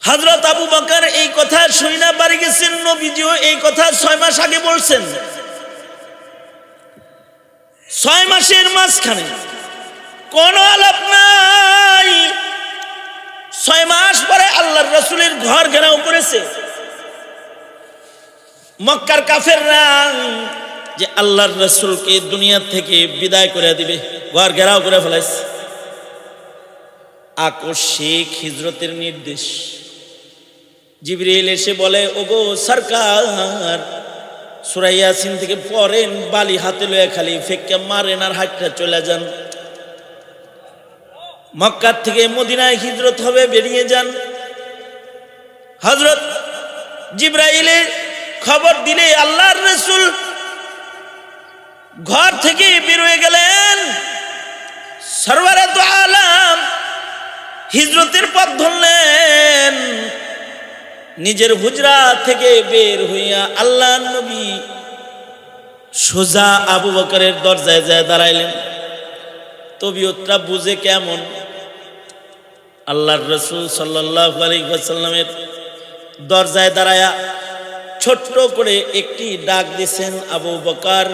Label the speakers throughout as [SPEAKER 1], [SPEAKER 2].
[SPEAKER 1] হযরত আবু বকর এই কথা শুনে বাড়ি গেছেন। নবীজিও এই কথা 6 মাস আগে বলছেন। 6 মাসের মাঝখানে কোন আলাপ নাই। 6 মাস পরে আল্লাহর রাসূলের ঘর ঘেরাও করেছে মক্কার কাফেররা, যে আল্লাহর রাসূলকে দুনিয়া থেকে বিদায় করে দিবে, ঘর ঘেরাও করে ফেলাইছে। আকস্মিক হিজরতের নির্দেশ। জিবরিল এসে বলে, ওগো সরকার, সূরা ইয়াসিন থেকে পড়েন, বালি হাতে লয়ে খালি ফেক্কা মারেন আর হাঁটতে চলে যান। মক্কা থেকে মদিনায় হিজরত হবে, বেরিয়ে যান। হযরত জিবরাইলের খবর দিলে আল্লাহর রাসূল ঘর থেকে বের হয়ে গেলেন। সরওয়ারে দু আলাম হিজরতের পথ ধরলেন। নিজের হুজরা থেকে বের হইয়া আল্লাহর নবী সোজা আবু বকরের দরজায় যায় দাঁড়াইলেন। তবিয়তটা বুঝে কেমন, আল্লাহর রাসূল সাল্লাল্লাহু আলাইহি ওয়াসাল্লামের দরজায় দাঁড়ায়া ছোট্ট করে একটি ডাক দিয়েছেন, আবু বকর।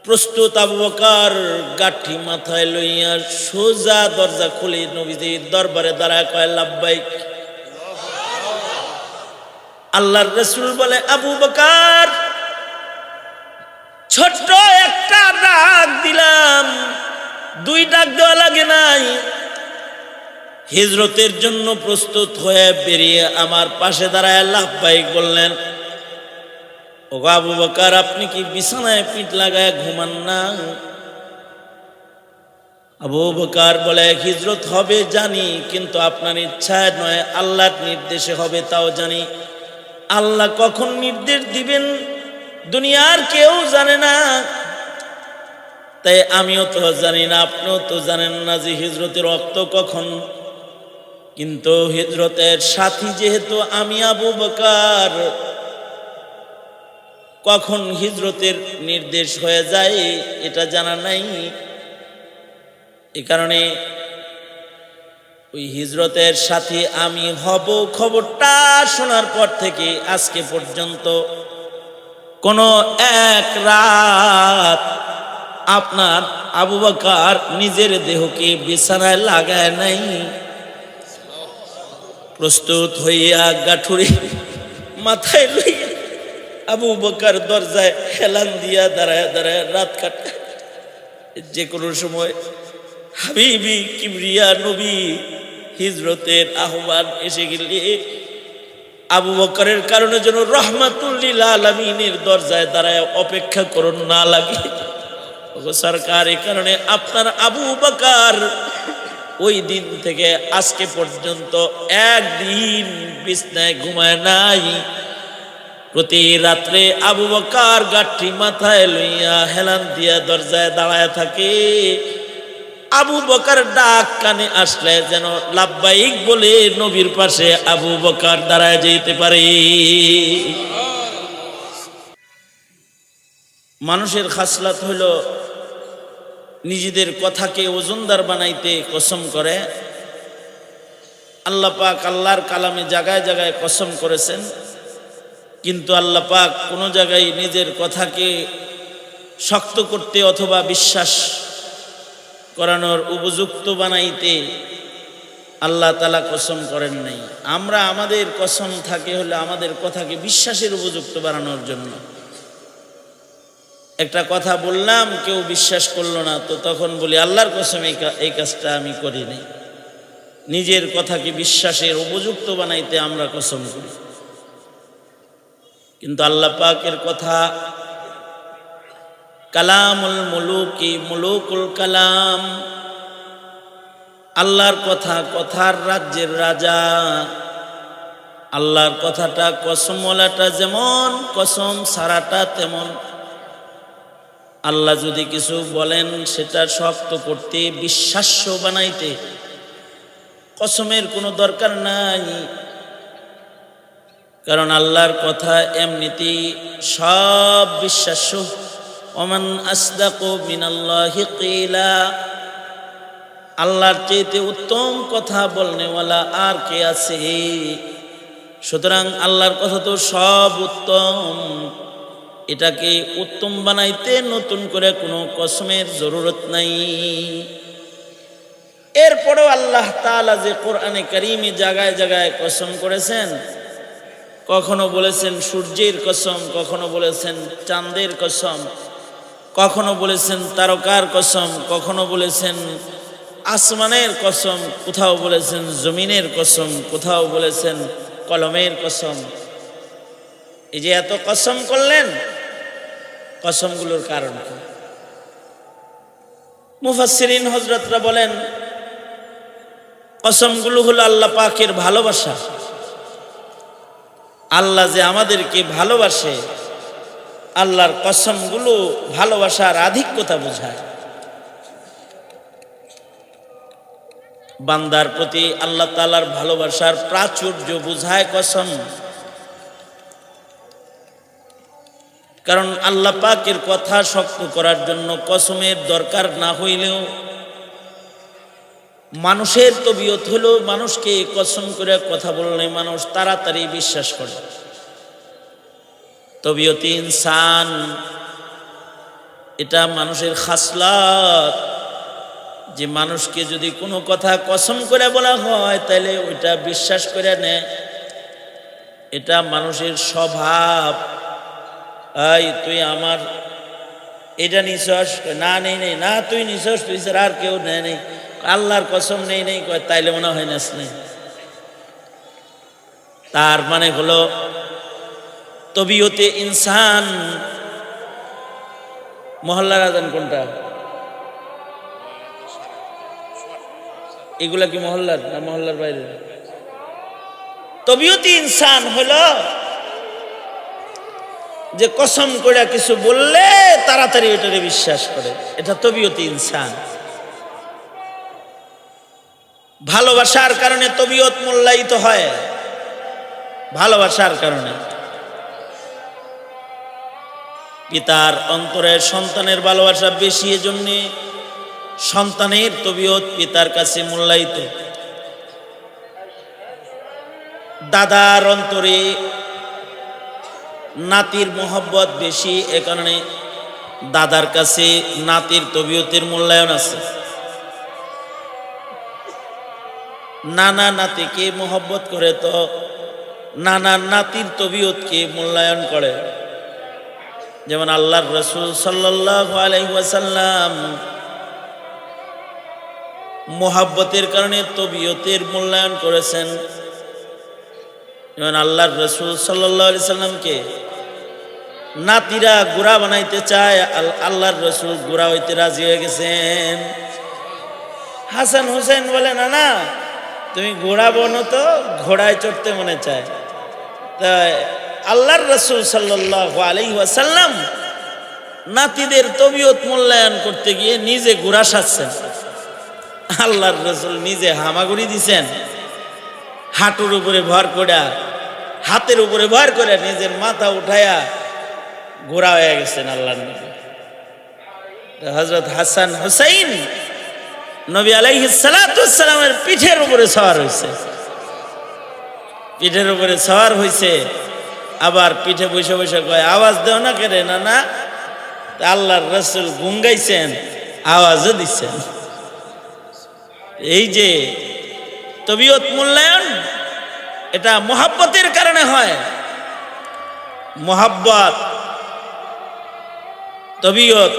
[SPEAKER 1] প্রস্তুত আবু বকর গাঠি মাথায় লইয়া সোজা দরজা খুলে নবীজির দরবারে দাঁড়ায় কয়, লাব্বাইক। আল্লাহর রাসূল বলে, আবু বকর, ছোট্ট একটা ডাক দিলাম, 2 ডাক দেওয়া লাগে নাই। হিজরতের জন্য প্রস্তুত হয়ে বেরিয়ে আমার পাশে দাঁড়ায় লাব্বাইক বললেন। ও আবু বকর, আপনি কি বিছানায় পিঠ লাগায় ঘুমান না? আবু বকর বলে, হিজরত হবে জানি, কিন্তু আপনার ইচ্ছায় নয়, আল্লাহর নির্দেশে হবে তাও জানি। আল্লাহ কখন নির্দেশ দিবেন দুনিয়ার কেউ জানে না, তাই আমিও তো জানি না, আপনিও তো জানেন না যে হিজরতের ওয়াক্ত কখন। কিন্তু হিজরতের সাথী যেহেতু আমি আবু বকর, কখন হিজরতের নির্দেশ হয়ে যায় এটা জানা নাই। এই কারণে ওই হিজরতের সাথে আমি হব, খবরটা শোনার পর থেকে আজকে পর্যন্ত কোনো এক রাত আপনার আবু বকর নিজের দেহকে বিছানায় লাগায় নাই। প্রস্তুত হইয়া গাঠুরি মাথায় লইয়া আবু বকর দরজায় হেলান দিয়া দাঁড়ায় দাঁড়ায় রাত কাটে। যে কোনো সময় হাবিবি কিবরিয়া নবী হিজরতের আহ্বান এসে গেলে আবু বকরের কারণে যেন রহমাতুল লিল আলামিনের দরজায় দাঁড়ায় অপেক্ষা করুন না লাগে। সরকার, এই কারণে আপনার আবু বকর ওই দিন থেকে আজকে পর্যন্ত একদিন বিছনায় ঘুমায় নাই। প্রতি রাত্রে আবু বকর গাঠি মাথায় লইয়া হেলান দিয়া দরজায় দাঁড়ায় থাকে। আবু বকর ডাক কানে আসলে যেন লাব্বাইক বলে নবীর পাশে আবু বকর দাঁড়ায় যেতে পারে। মানুষের খাসলাত হইল নিজেদের কথাকে ওজনদার বানাইতে কসম করে। আল্লাহ পাক আল্লাহর কালামে জায়গায় জায়গায় কসম করেছেন, কিন্তু আল্লাহ পাক কোনো জায়গায় নিজের কথাকে শক্ত করতে অথবা বিশ্বাস করানোর উপযুক্ত বানাইতে আল্লাহ তাআলা কসম করেন নাই। আমরা আমাদের কসম থাকে হলে আমাদের কথাকে বিশ্বাসের উপযুক্ত বানানোর জন্য। একটা কথা বললাম, কেউ বিশ্বাস করলো না, তো তখন বলি আল্লাহর কসম এই কাজটা আমি করি নাই। নিজের কথাকে বিশ্বাসের উপযুক্ত বানাইতে আমরা কসম করি, কিন্তু আল্লাহ পাকের কথা কালামুল মুলুকি মুলুকুল কালাম, আল্লাহর কথা কথার রাজ্যের রাজা। আল্লাহর কথাটা কসমওয়ালাটা যেমন, কসম সারাটা তেমন। আল্লাহ যদি কিছু বলেন সেটা শক্ত করতে, বিশ্বাস্য বানাইতে কসমের কোনো দরকার নাই, কারণ আল্লাহর কথা এমনিতেই সব বিশ্বাস্য। ওমান আসদাকু মিনাল্লাহি কিলা, আল্লাহর চাইতে উত্তম কথা বলনেওয়ালা আর কে আছে? সুতরাং আল্লাহর কথা তো সব উত্তম, এটাকে উত্তম বানাইতে নতুন করে কোনো কসমের জরুরত নাই। এরপরেও আল্লাহ তাআলা যে কোরআনে কারীমে জায়গায় জায়গায় কসম করেছেন, কখনো বলেছেন সূর্যের কসম, কখনো বলেছেন চাঁদের কসম, কখনো বলেছেন তারকার কসম, কখনো বলেছেন আসমানের কসম, কোথাও বলেছেন জমিনের কসম, কোথাও বলেছেন কলমের কসম। এই যে এত কসম করলেন, কসমগুলোর কারণ কি? মুফাসসিরিন হযরতরা বলেন কসমগুলো হলো আল্লাহ পাকের ভালোবাসা। আল্লাহ যে আমাদেরকে ভালোবাসে, আল্লাহর কসমগুলো ভালোবাসার আধিক্যতা বোঝায়। বান্দার প্রতি আল্লাহ তাআলার ভালোবাসার প্রাচুর্য বোঝায় কসম। কারণ আল্লাহ পাকের কথা শক্ত করার জন্য কসমের দরকার না হইলেও মানুষের তবিয়ত হলো মানুষকে কসম করে কথা বললে মানুষ তাড়াতাড়ি বিশ্বাস করে। তবিয়তে ইনসান, এটা মানুষের খাসলাত, যে মানুষকে যদি কোনো কথা কসম করে বলা হয় তাহলে ওইটা বিশ্বাস করে নেয়। এটা মানুষের স্বভাব। এই তুই আমার এটা নিছস, না নেই নেই, না তুই নিছস, তুই স্যার আর কেউ নেই নেই, আল্লাহর কসম নেই নেই কয়, তাইলে মনে হয় নাস নেই। তার মানে হলো তবিয়তে ইনসান। মহল্লার আজান কোনটা? এগুলা কি মহল্লার না মহল্লার বাইরে? তবিয়তে ইনসান হলো যে কসম করে কিছু বললে তাড়াতাড়ি ওইটারে বিশ্বাস করে, এটা তবিয়তে ইনসান। ভালোবাসার কারণে তবিয়ত মূল্যায়িত হয়, ভালোবাসার কারণে। পিতার অন্তরে সন্তানের ভালোবাসা বেশি, এজন্য সন্তানের তবিয়ত পিতার কাছে মূল্যায়িত। দাদার অন্তরে নাতির মোহব্বত বেশি, এ কারণে দাদার কাছে নাতির তবিয়তের মূল্যায়ন আছে। নানা নাতিকে মোহব্বত করে তো নানা নাতির তবিয়তকে মূল্যায়ন করে। যেমন আল্লাহর রাসূল সাল্লাল্লাহু আলাইহি ওয়াসাল্লাম মোহাব্বতের কারণে তবিয়তের মূল্যায়ন করেছেন। যেমন আল্লাহর রাসূল সাল্লাল্লাহু আলাইহি সাল্লামকে নাতিরা ঘোড়া বানাইতে চায়, আল্লাহর রাসূল ঘোড়া হইতে রাজি হয়ে গেছেন। হাসান হুসেন বলে, না না তুমি ঘোড়া বনো তো, ঘোড়ায় চড়তে মনে চায়। তাই আল্লাহর রাসূল সাল্লাল্লাহু আলাইহি ওয়াসাল্লাম নাতিদের তবিয়ত মূল্যায়ন করতে গিয়ে নিজে ঘোড়া সাজছেন। আল্লাহর রাসূল নিজে হামাগুড়ি দিছেন, হাঁটুর উপরে ভর করে, হাতের উপরে ভর করে নিজের মাথা উঠায়া ঘোড়া হয়ে গেছেন আল্লাহর নবী। হযরত হাসান হুসাইন নবী আলাইহিস সালাতু ওয়াস সালামের পিঠের উপরে সওয়ার হয়েছে, পিঠের উপরে সওয়ার হয়েছে। আবার পিঠে বসে বসে কয়, আওয়াজ দেও না কেন? না না, আল্লাহর রাসূল গুঙ্গাইছেন, আওয়াজও দিচ্ছেন। এই যে তবিয়ত মূল্যায়ন, এটা মোহাব্বতের কারণে হয়। মোহাব্বত তবিয়ত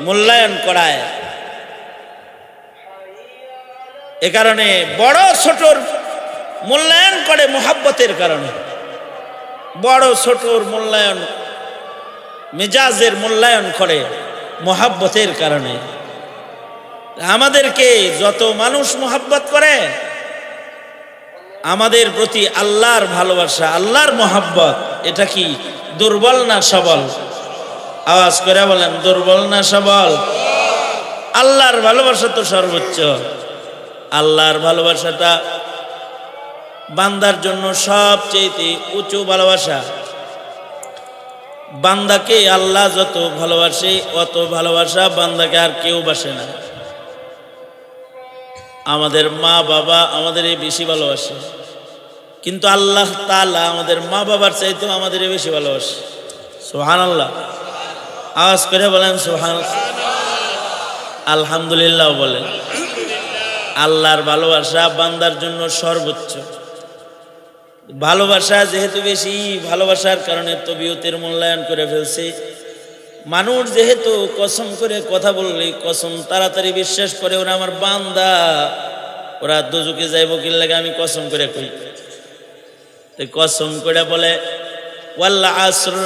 [SPEAKER 1] মূল্যায়ন করায়। এ কারণে বড় ছোটর মূল্যায়ন করে মোহাব্বতের কারণে। বড় ছোটর মূল্যায়ন, মেজাজের মূল্যায়ন করে মোহাব্বতের কারণে। আমাদেরকে যত মানুষ মোহাব্বত করে, আমাদের প্রতি আল্লাহর ভালোবাসা, আল্লাহর মোহাব্বত, এটা কি দুর্বল না সবল? আওয়াজ করে বলেন, দুর্বল না সবল? আল্লাহর ভালোবাসা তো সর্বোচ্চ। আল্লাহর ভালোবাসাটা বান্দার জন্য সবচেয়ে উঁচু ভালোবাসা। বান্দাকে আল্লাহ যত ভালোবাসে, অত ভালোবাসা বান্দাকে আর কেউ বাসে না। আমাদের মা বাবা আমাদের বেশি ভালোবাসে, কিন্তু আল্লাহ তাআলা আমাদের মা বাবার চাইতেও আমাদের বেশি ভালোবাসে। সুবহানাল্লাহ, আওয়াজ করে বলেন সুবহানাল্লাহ, আলহামদুলিল্লাহ বলেন। আল্লাহর ভালোবাসা বান্দার জন্য সর্বোচ্চ ভালোবাসা। যেহেতু বেশি ভালোবাসার কারণে তবিয়তের মূল্যায়ন করে ফেলছে। মানুষ যেহেতু কসম করে কথা বললে কসম তাড়াতাড়ি বিশ্বাস করে, ওরা আমার বান্দা, ওরা দোজখে যাইব কি লাগে আমি কসম করে কই। কসম করে বলে ওয়াল আসর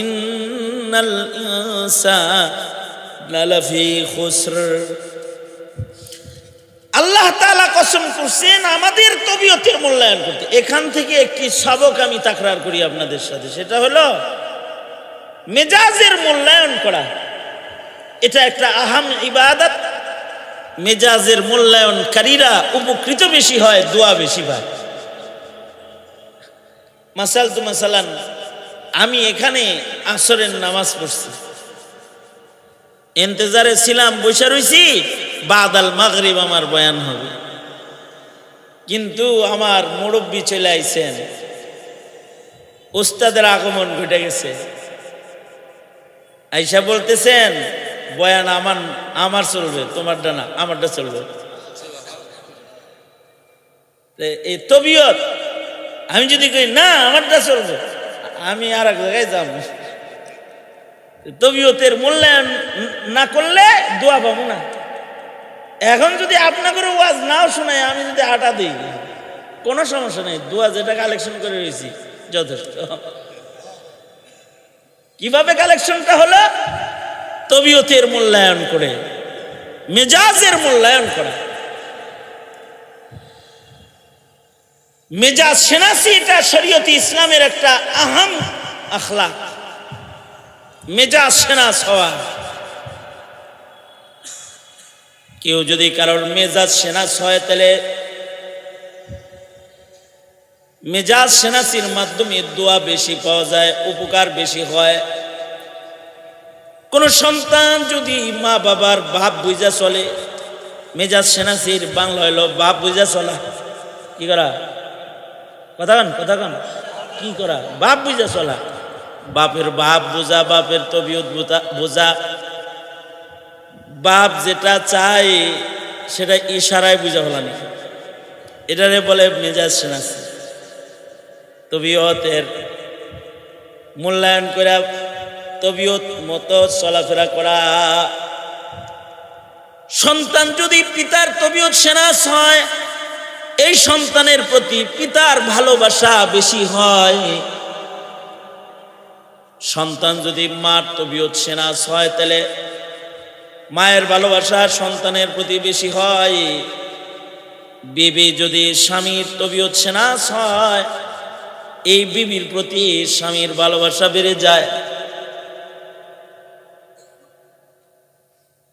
[SPEAKER 1] ইন্নাল ইনসানা লাফি খুসর। আল্লাহ তাআলা কসম করছেন আমাদের তবিয়তের মূল্যায়ন করতে। এখান থেকে একটি সবক আমি তাকরার করি আপনাদের সাথে, সেটা হলো মেজাজের মূল্যায়ন করা। এটা একটা আহাম ইবাদত। মেজাজের মূল্যায়নকারীরা উপকৃত বেশি হয়, দোয়া বেশি পায়। মাসালান আমি এখানে আসরের নামাজ পড়ছি, ইন্তজারে ছিলাম, বসে রইছি, বাদাল মাগরিব আমার বয়ান হবে। কিন্তু আমার মুরব্বী চলে আইছেন, উস্তাদের আগমন ঘটে গেছে। আইসা বলতেছেন বয়ান আমার চলবে, তোমারটা না, আমারটা চলবে। এই তবিয়ত, আমি যদি কই না আমারটা চলবে, আমি আর এক জায়গায় যাব। তবিয়তের মূল্যায়ন না করলে দোয়া পাবো না। এখন যদি আপনাদের ওয়াজ নাও শোনায়, আমি যদি আটা দিই কোনো সমস্যা নেই, দোয়া যেটা কালেকশন করে রয়েছি যথেষ্ট। কিভাবে কালেকশনটা হলো? তবিয়তের মূল্যায়ন করে, মেজাজের মূল্যায়ন করা। মেজাজ সেনাসি এটা শরীয়তে ইসলামের একটা আহাম আখলাক। মেজাজ সেনাস হওয়া। কেউ যদি কারোর মেজাজ সেনাস হয়, তাহলে মেজাজ সেনাসির মাধ্যমে দোয়া বেশি পাওয়া যায়, উপকার বেশি হয়। কোন সন্তান যদি মা বাবার ভাব বুঝা চলে, মেজাজ সেনাসির বাংলা হইল ভাব বুঝা চলা। কি করা? কথা কন কি করা? বাপ বুঝা চলা। বাপের ভাব বোঝা, বাপের তবিয়ত বোঝা। বাপ যেটা চায় সেটা ইশারায় বুঝা ফেলানি, এটারে বলে মেজাজ সেনাসি। তবিয়তের মূল্যায়ন করে তবিয়ত মতো চলাফেরা করা। সন্তান যদি পিতার তবিয়ত সেনাস হয়, এই সন্তানের প্রতি পিতার ভালোবাসা বেশি হয়। সন্তান যদি মার তবিয়ত সেনাস হয়, তাহলে মায়ের ভালোবাসা সন্তানের প্রতি বেশি হয়। বিবি যদি স্বামীর তবিয়ত সেনাস হয়, এই বিবির প্রতি স্বামীর ভালোবাসা বেড়ে যায়।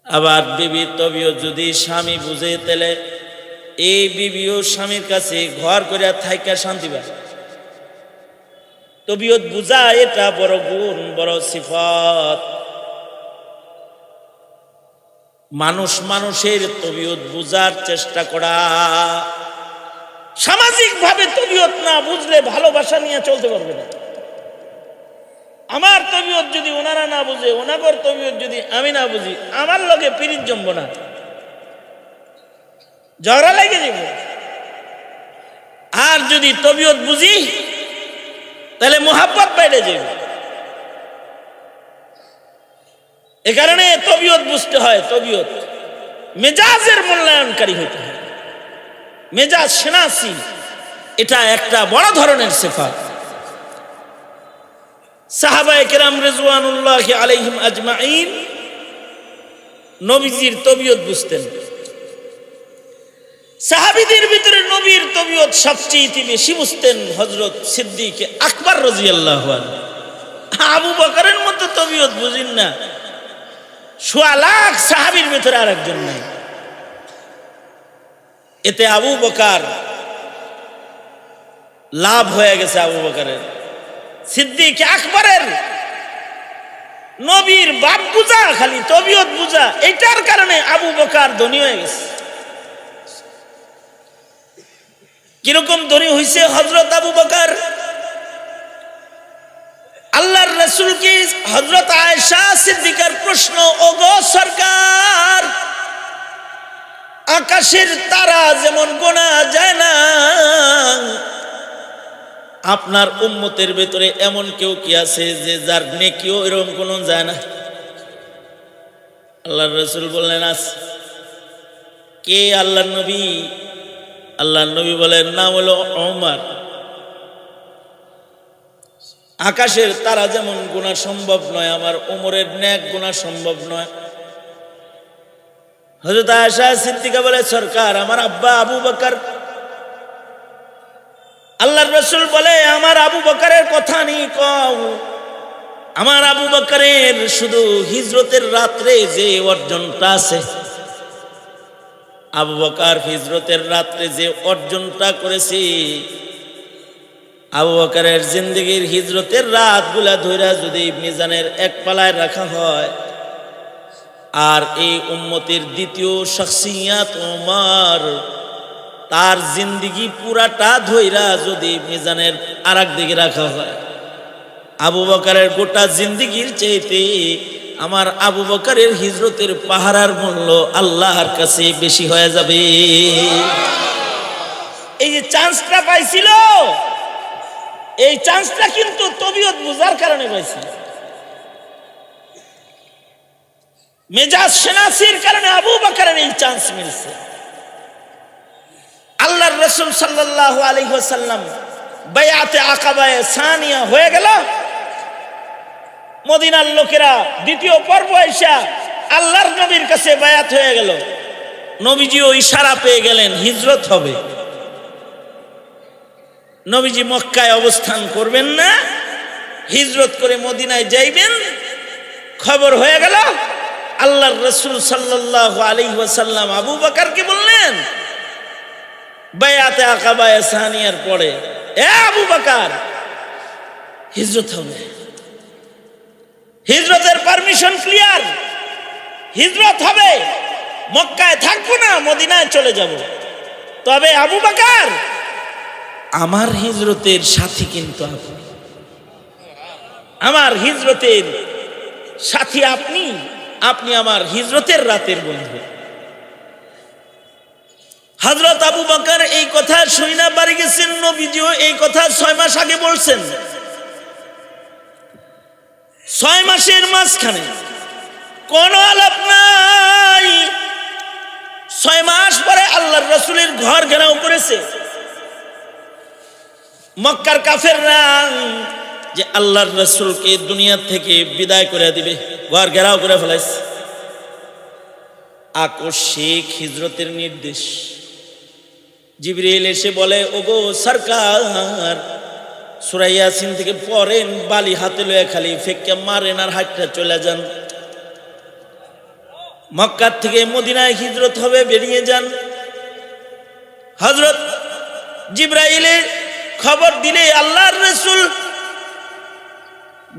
[SPEAKER 1] আবার বিবির তবিয়ত যদি স্বামী বুঝে, তাহলে এই বিবিও স্বামীর কাছে ঘর করে থাইকা শান্তি পায়। তবিয়ত বুঝা এটা বড় গুণ, বড় সিফাত। মানুষের তবিয়ত বুঝার চেষ্টা করা। সামাজিক ভাবে তবিয়ত না বুঝলে ভালোবাসা নিয়ে চলতে পারবে না। আমার তবিয়ত যদি ওনারা না বুঝে, ওনাগর তবিয়ত যদি আমি না বুঝি, আমার লগে পিরিত জমব না, ঝগড়া লেগে যাব। আর যদি তবিয়ত বুঝি, তাহলে মোহাব্বত বেড়ে যাবে। এ কারণে তবিয়ত বুঝতে হয়। তবিয়ত মেজাজের মূল্যায়নকারী হতে হয়। মেজাজ সেনাসি এটা একটা বড় ধরনের সিফাত। সাহাবায়ে কেরাম রিজওয়ানুল্লাহি আলাইহিম আজমাইন নবীজির তবিয়ত বুঝতেন। সাহাবীদের ভিতরে নবীর তবিয়ত সবচেয়ে বেশি বুঝতেন হযরত সিদ্দিক আকবর রাদিয়াল্লাহু আনহু। আবু বকরের মতো তবিয়ত বুঝেন না, সোয়া লাখ সাহাবীর ভিতরে আরেকজন নাই। এতে আবু বকর লাভ হয়ে গেছে। আবু বকরের, সিদ্দিক আকবরের নবীর বাপ বুঝা, খালি তবিয়ত বুঝা, এটার কারণে আবু বকর ধনী হয়ে গেছে। কিরকম ধনী হইছে হযরত আবু বকর। আল্লাহর রাসূলকে হযরত আয়েশা সিদ্দিকার প্রশ্ন, ওগো সরকার, আকাশের তারা যেমন গোনা যায় না, আপনার উম্মতের ভেতরে এমন কেউ কি আছে যে যার নেকিও এরকম কোনো যায় না? আল্লাহর রাসূল বললেন, আছে। কে? আল্লাহর নবী। আল্লাহর নবী বলেন, নাম হলো ওমর। আকাশের তারা যেমন গুনাহ সম্ভব নয়, আমার ওমরের নেক গুনাহ সম্ভব নয়। হযরত আয়েশা সিদ্দিকা বলে, সরকার, আমার আব্বা আবু বকর। আল্লাহর রাসূল বলে, আমার আবু বকরের কথা নেই কও। আমার আবু বকরের শুধু হিজরতের রাত্রে যে অর্জনটা আছে, আবু বকর হিজরতের রাত্রে যে অর্জনটা করেছে, আবু বকরের জিন্দেগীর হিজরতের রাতগুলা ধইরা যদি মিজানের এক পালায় রাখা হয়, আর এই উম্মতের দ্বিতীয় শখসিয়াত ওমর, তার জিন্দেগি পুরাটা ধইরা যদি মিজানের আরেক দিকে রাখা হয়, আবু বকরের গোটা জিন্দেগির চাইতে আমার আবু বকরের হিজরতের পাহারার মূল্য আল্লাহর কাছে বেশি হয়ে যাবে। এই যে চান্সটা পাইছিল, এই চান্সটা কিন্তু তবিয়ত বুঝার কারণে পাইছিল। মেজাজ সেনাসির কারণে আবু বকরের এই চান্স মিলছে। আল্লাহর রাসূল সাল্লাল্লাহু আলাইহি ওয়াসাল্লাম বায়াতে আকাবায়ে সানিয়া হয়ে গেল। মদিনার লোকেরা দ্বিতীয় পর্ব এসে আল্লাহর নবীর কাছে বায়াত হয়ে গেল। নবীজিও ইশারা পেয়ে গেলেন হিজরত হবে। নবীজি মক্কায় অবস্থান করবেন না, হিজরত করে মদিনায় যাইবেন। খবর হয়ে গেল। আল্লাহর রাসূল সাল্লাল্লাহু আলাইহি ওয়াসাল্লাম আবু বকরকে বললেন বায়াতে আকাবায়ে সানিয়ার পরে, এ আবু বকর, হিজরত হবে, হিজরতের পারমিশন ক্লিয়ার, হিজরত হবে, মক্কায় থাকবো না, মদিনায় চলে যাব। তবে আবু বকর, আমার হিজরতের সাথী কিন্তু আপনি, আমার হিজরতের সাথী আপনি, আপনি আমার হিজরতের রাতের বন্ধু। হযরত আবু বকর এই কথা শুনে বাড়ি গেছেন। নবীজিও এই কথা 6 মাস আগে বলছেন। 6 মাসের মাঝখানে কোন আলাপ নাই। 6 মাস পরে আল্লাহর রাসূলের ঘর ঘেরাও করেছে মক্কার কাফেররা, যে আল্লাহর রাসূলকে দুনিয়া থেকে বিদায় করে দিবে, ঘর ঘেরাও করে ফেলাইছে। আকস্মিক হিজরতের নির্দেশ। জিবরিল এসে বলে, ওগো সরকার, সূরা ইয়াসিন থেকে পড়েন, বালি হাতে লয়ে খালি ফেক্কা মারেন আর হাঁটতে চলে যান। মক্কা থেকে মদিনায় হিজরত হবে, বেরিয়ে যান। হযরত জিবরাইলের খবর দিলে আল্লাহর রাসূল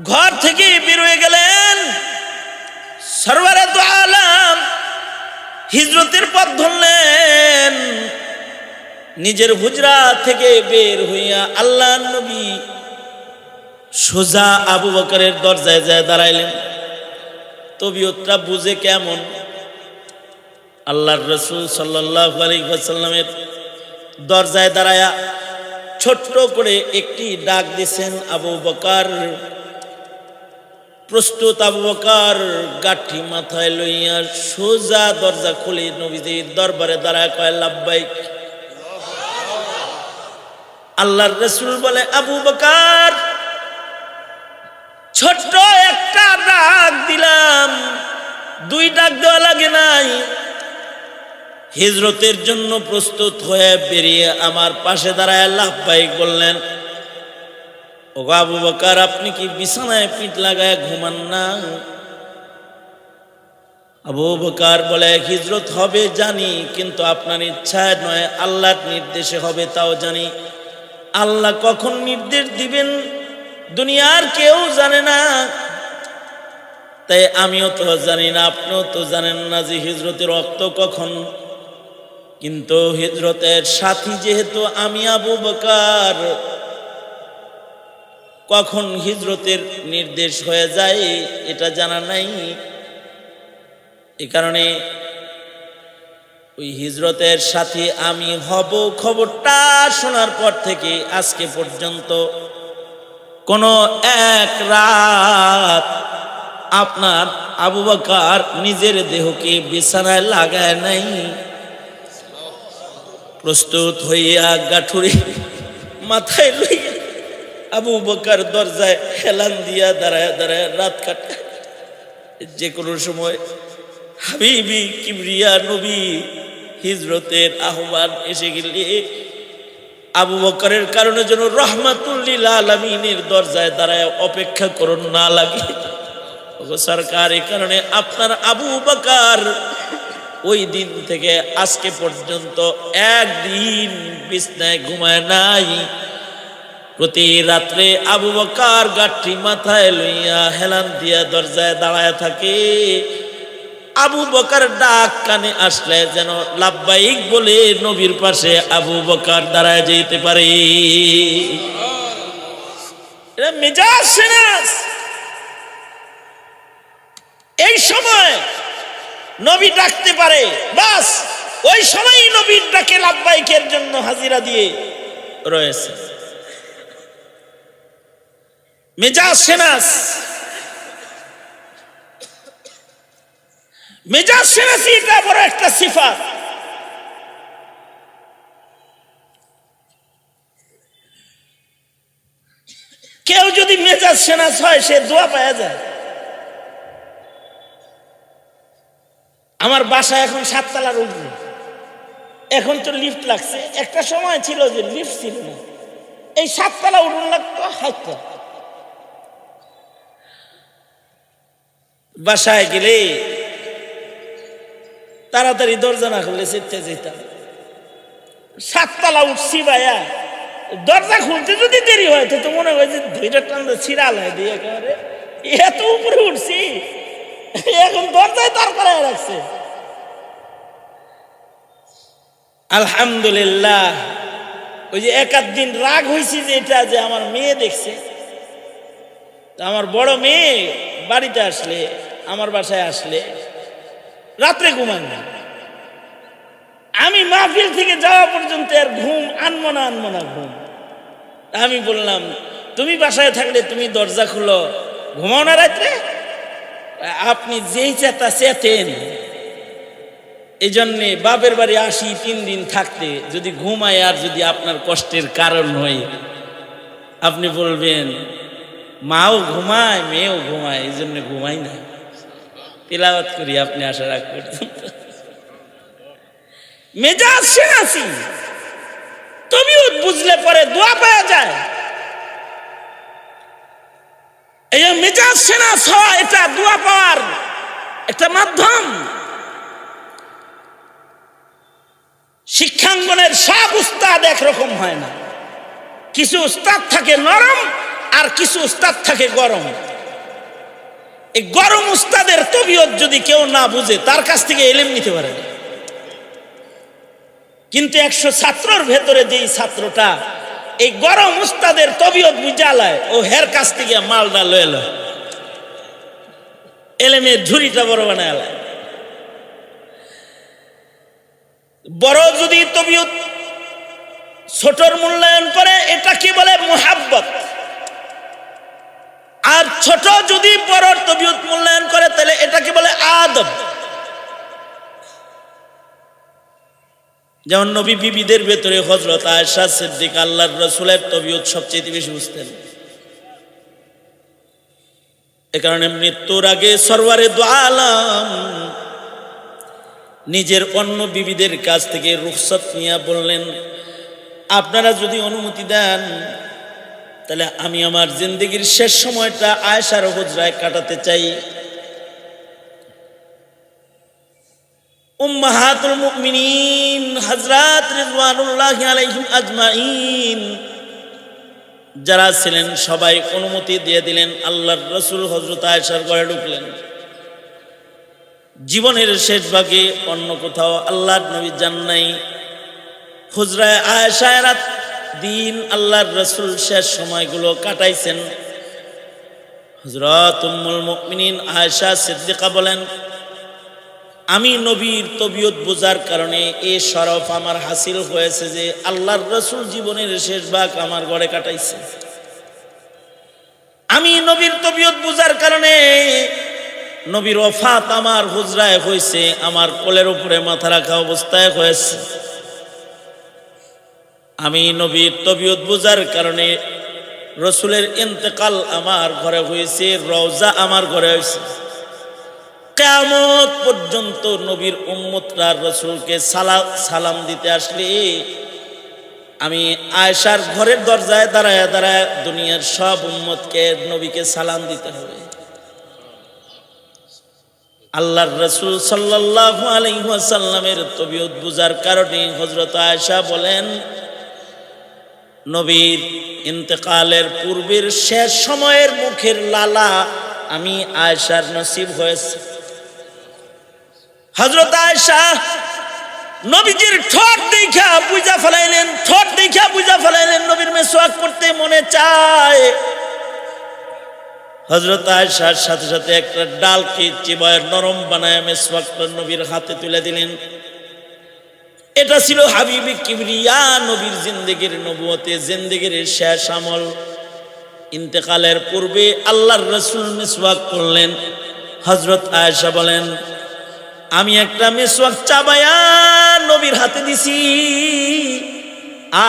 [SPEAKER 1] ঘর থেকে বের হয়ে গেলেন। সরওয়ারে দু আলাম হিজরতের পথ ধরলেন। নিজের হুজরা থেকে বের হইয়া আল্লাহর নবী সোজা আবু বকরের দরজায় যায় দাঁড়াইলেন। তবিয়তটা বুঝে কেমন? আল্লাহর রাসূল সাল্লাল্লাহু আলাইহি ওয়াসাল্লামের দরজায় দাঁড়ায়া ছোট্ট করে একটি ডাক দিয়েছেন, আবু বকর। প্রস্তুত আবু বকর গাঠি মাথায় লইয়া সোজা দরজা খুলে নবীজির দরবারে দাঁড়ায় কয়, লাব্বাইক। আল্লাহর রাসূল বলে, আবু বকর, ছোট্ট একটা ডাক দিলাম, 2 ডাক দেওয়া লাগে নাই। হিজরতের জন্য প্রস্তুত হয়ে বেরিয়ে আমার পাশে দাঁড়ায় লাব্বাইক বললেন। ও আবু বকর, আপনি কি বিছানায় পিঠ লাগায় ঘুমান না? আবু বকর বলে, হিজরত হবে জানি, কিন্তু আপনার ইচ্ছায় নয়, আল্লাহর নির্দেশে হবে তাও জানি। আল্লাহ কখন নির্দেশ দিবেন দুনিয়ার কেউ জানে না, তাই আমিও তো জানি না, আপনিও তো জানেন না যে হিজরতের রক্ত কখন। কিন্তু হিজরতের সাথী যেহেতু আমি আবু বকর, কখন হিজরতের নির্দেশ হয়ে যায় এটা জানা নাই। এ কারণে ওই হিজরতের সাথে আমি হব খবরটা শোনার পর থেকে আজকে পর্যন্ত কোনো এক রাত আপনার আবু বকর নিজের দেহকে বিছানায় লাগায় নাই। প্রস্তুত হইয়া গাঠুরি মাথায় লইয়া আবু বকর দরজায় হেলান দিয়া দাঁড়ায় দাঁড়ায় রাত কাটে। যে কোনো সময় হাবিবি কিবরিয়া নবী হিজরতের আহ্বান এসে গেলে আবু বকরের কারণে যেন রহমাতুল লিল আলামিনের দরজায় দাঁড়ায় অপেক্ষা করুন না লাগে। সরকার, এই কারণে আপনার আবু বকর ওই দিন থেকে আজকে পর্যন্ত একদিন বিছনায় ঘুমায় নাই। প্রতি রাত্রে আবু বকর গাঠি মাথায় লইয়া হেলান দিয়া দরজায় দাঁড়ায় থাকে। আবু বকর ডাক কানে আসলে যেন লাব্বাইক বলে নবীর পাশে আবু বকর দাঁড়ায় যেতে পারে। এটা মেজাজ সেনাস। এই সময় নবী ডাকতে পারে, বাস ওই সময়ই নবীর ডাকে লাব্বাইকের জন্য হাজিরা দিয়ে রয়েছে। মেজাজ সেনাস, মেজাজ সেনাসি এটা বড় একটা সিফাত। কেউ যদি মেজাজ সেনাস হয় সে দোয়া পাওয়া যায়। আমার বাসা এখন 7 তলার উপরে, এখন তো লিফট লাগছে। একটা সময় ছিল যে লিফট ছিল না, এই 7 তলা উঠুন লাগতো হাইটটা। বাসায় গেলে তাড়াতাড়ি দরজা না খুললে চেতে যেতাম। 7 তলা উঠছি ভাইয়া, দরজা খুলতে যদি দেরি হয় তো মনে হয় যে দুইটা টান্দা ছিড়াল হয় দিয়ে একেবারে এত উপরে উঠছি, এখন দরজায় তার করে রাখছে। আলহামদুলিল্লাহ, ওই যে এক আধ দিন রাগ হয়েছি যে এটা যে আমার মেয়ে দেখছে। আমার বড় মেয়ে বাড়িতে আসলে, আমার বাসায় আসলে রাত্রে ঘুমান না। আমি মাহফিল থেকে যাওয়া পর্যন্ত আর ঘুম আনবো না ঘুম। আমি বললাম, তুমি বাসায় থাকলে তুমি দরজা খুলো, ঘুমাও না রাত্রে? আপনি যেই চেতা চেতেন, এই জন্যে বাপের বাড়ি আসি 3 দিন থাকতে, যদি ঘুমায় আর যদি আপনার কষ্টের কারণ হয় আপনি বলবেন মাও ঘুমায় মেয়েও ঘুমায়, এই জন্য ঘুমাই না। তিলাওয়াত করি আপনি আশা রাখ পর্যন্ত। মেজাজ সেনাসি, তুমিও বুঝলে পরে দোয়া পাওয়া যায়। এই মেজাজ সেনাস হওয়া এটা দোয়া পাওয়ার একটা মাধ্যম। শিক্ষাঙ্গনের সব উস্তাদ একরকম হয় না। কিছু উস্তাদ থাকে নরম আর কিছু উস্তাদ থাকে গরম। এই গরম উস্তাদের তবিয়ত যদি কেউ না বুঝে তার কাছ থেকে ইলম নিতে পারে না। কিন্তু 100 ছাত্রর ভেতরে যেই ছাত্রটা এই গরম উস্তাদের তবিয়ত বুঝালায়, ও হের কাছ থেকে মালটা লয়ে লয়, ইলমের ঝুড়িটা বড় বানায়। বড় যদি তবিয়ত ছোটর মূল্যায়ন করে এটাকে বলে মুহাব্বত, আর ছোট যদি বড়র তবিয়ত মূল্যায়ন করে তাহলে এটাকে বলে আদব। যেমন নবী বিবিদের ভেতরে হযরত আয়েশা সিদ্দিকা আল্লাহর রাসূলের তবিয়ত সবচেয়ে বেশি বুঝতেন। এ কারণে মৃত্যুর আগে সরওয়ারে দু আলম নিজের অন্য বিবিদের কাছ থেকে রুখসত নিয়ে বললেন, আপনারা যদি অনুমতি দেন তাহলে আমি আমার জিন্দেগির শেষ সময়টা আয়েশার হুজরায় কাটাতে চাই। উম্মাহাতুল মুমিনিন হযরত রিজওয়ানুল্লাহি আলাইহিম আজমাইন যারা ছিলেন সবাই অনুমতি দিয়ে দিলেন। আল্লাহর রাসূল হযরত আয়েশার ঘরে ঢুকলেন। জীবনের শেষ ভাগে অন্য কোথাও আল্লাহর নবী যান নাই। হুজরায়ে আয়েশায় রাত দিন আল্লাহর রাসূল শেষ সময়গুলো কাটাইছেন। হযরত উম্মুল মুমিনিন আয়েশা সিদ্দিকা বলেন, আমি নবীর তবিয়ত বোঝার কারণে এই শরফ আমার হাসিল হয়েছে যে আল্লাহর রাসূল জীবনের শেষ ভাগ আমার ঘরে কাটাইছে। আমি নবীর তবিয়ত বোঝার কারণে নবীর ওফাত আমার হুজরায় হয়েছে, আমার কোলের উপরে মাথা রাখা অবস্থায় হয়েছে। আমি নবীর তবিয়ত বোঝার কারণে রসুলের ইন্তেকাল আমার ঘরে হয়েছে, রওজা আমার ঘরে হয়েছে। কিয়ামত পর্যন্ত নবীর উম্মতরা রসুলকে সালাম দিতে আসলে আমি আয়েশার ঘরের দরজায় দাঁড়ায় দাঁড়ায় দুনিয়ার সব উম্মতকে নবীকে সালাম দিতে হবে। আল্লাহর রাসূল সাল্লাল্লাহু আলাইহি ওয়াসাল্লামের তবিয়ত বুঝার কারণে হযরত আয়েশা বলেন, নবীর ইন্তেকালের পূর্বের শেষ সময়ের মুখের লালা আমি আয়েশার নসিব হয়েছে। হযরত আয়েশা নবীজির ঠোঁট দেখা বুঝা ফেলাইলেন, ঠোঁট দেখা বুঝা ফেলাইলেন নবীর মেসওয়াক করতে মনে চায়। হযরত আয়েশার সাথে সাথে একটা ডালকে চিবায় নরম বানায় মেসওয়াকটা নবীর হাতে তুলে দিলেন। এটা ছিল হাবিবে কিবরিয়া নবীর জিন্দেগির নবুয়তে জিন্দেগির শেষ আমল। ইন্তেকালের পূর্বে আল্লাহর রাসূল মেসওয়াক করলেন। হযরত আয়েশা বলেন, আমি একটা মেসওয়াক চাবায়া নবীর হাতে দিছি,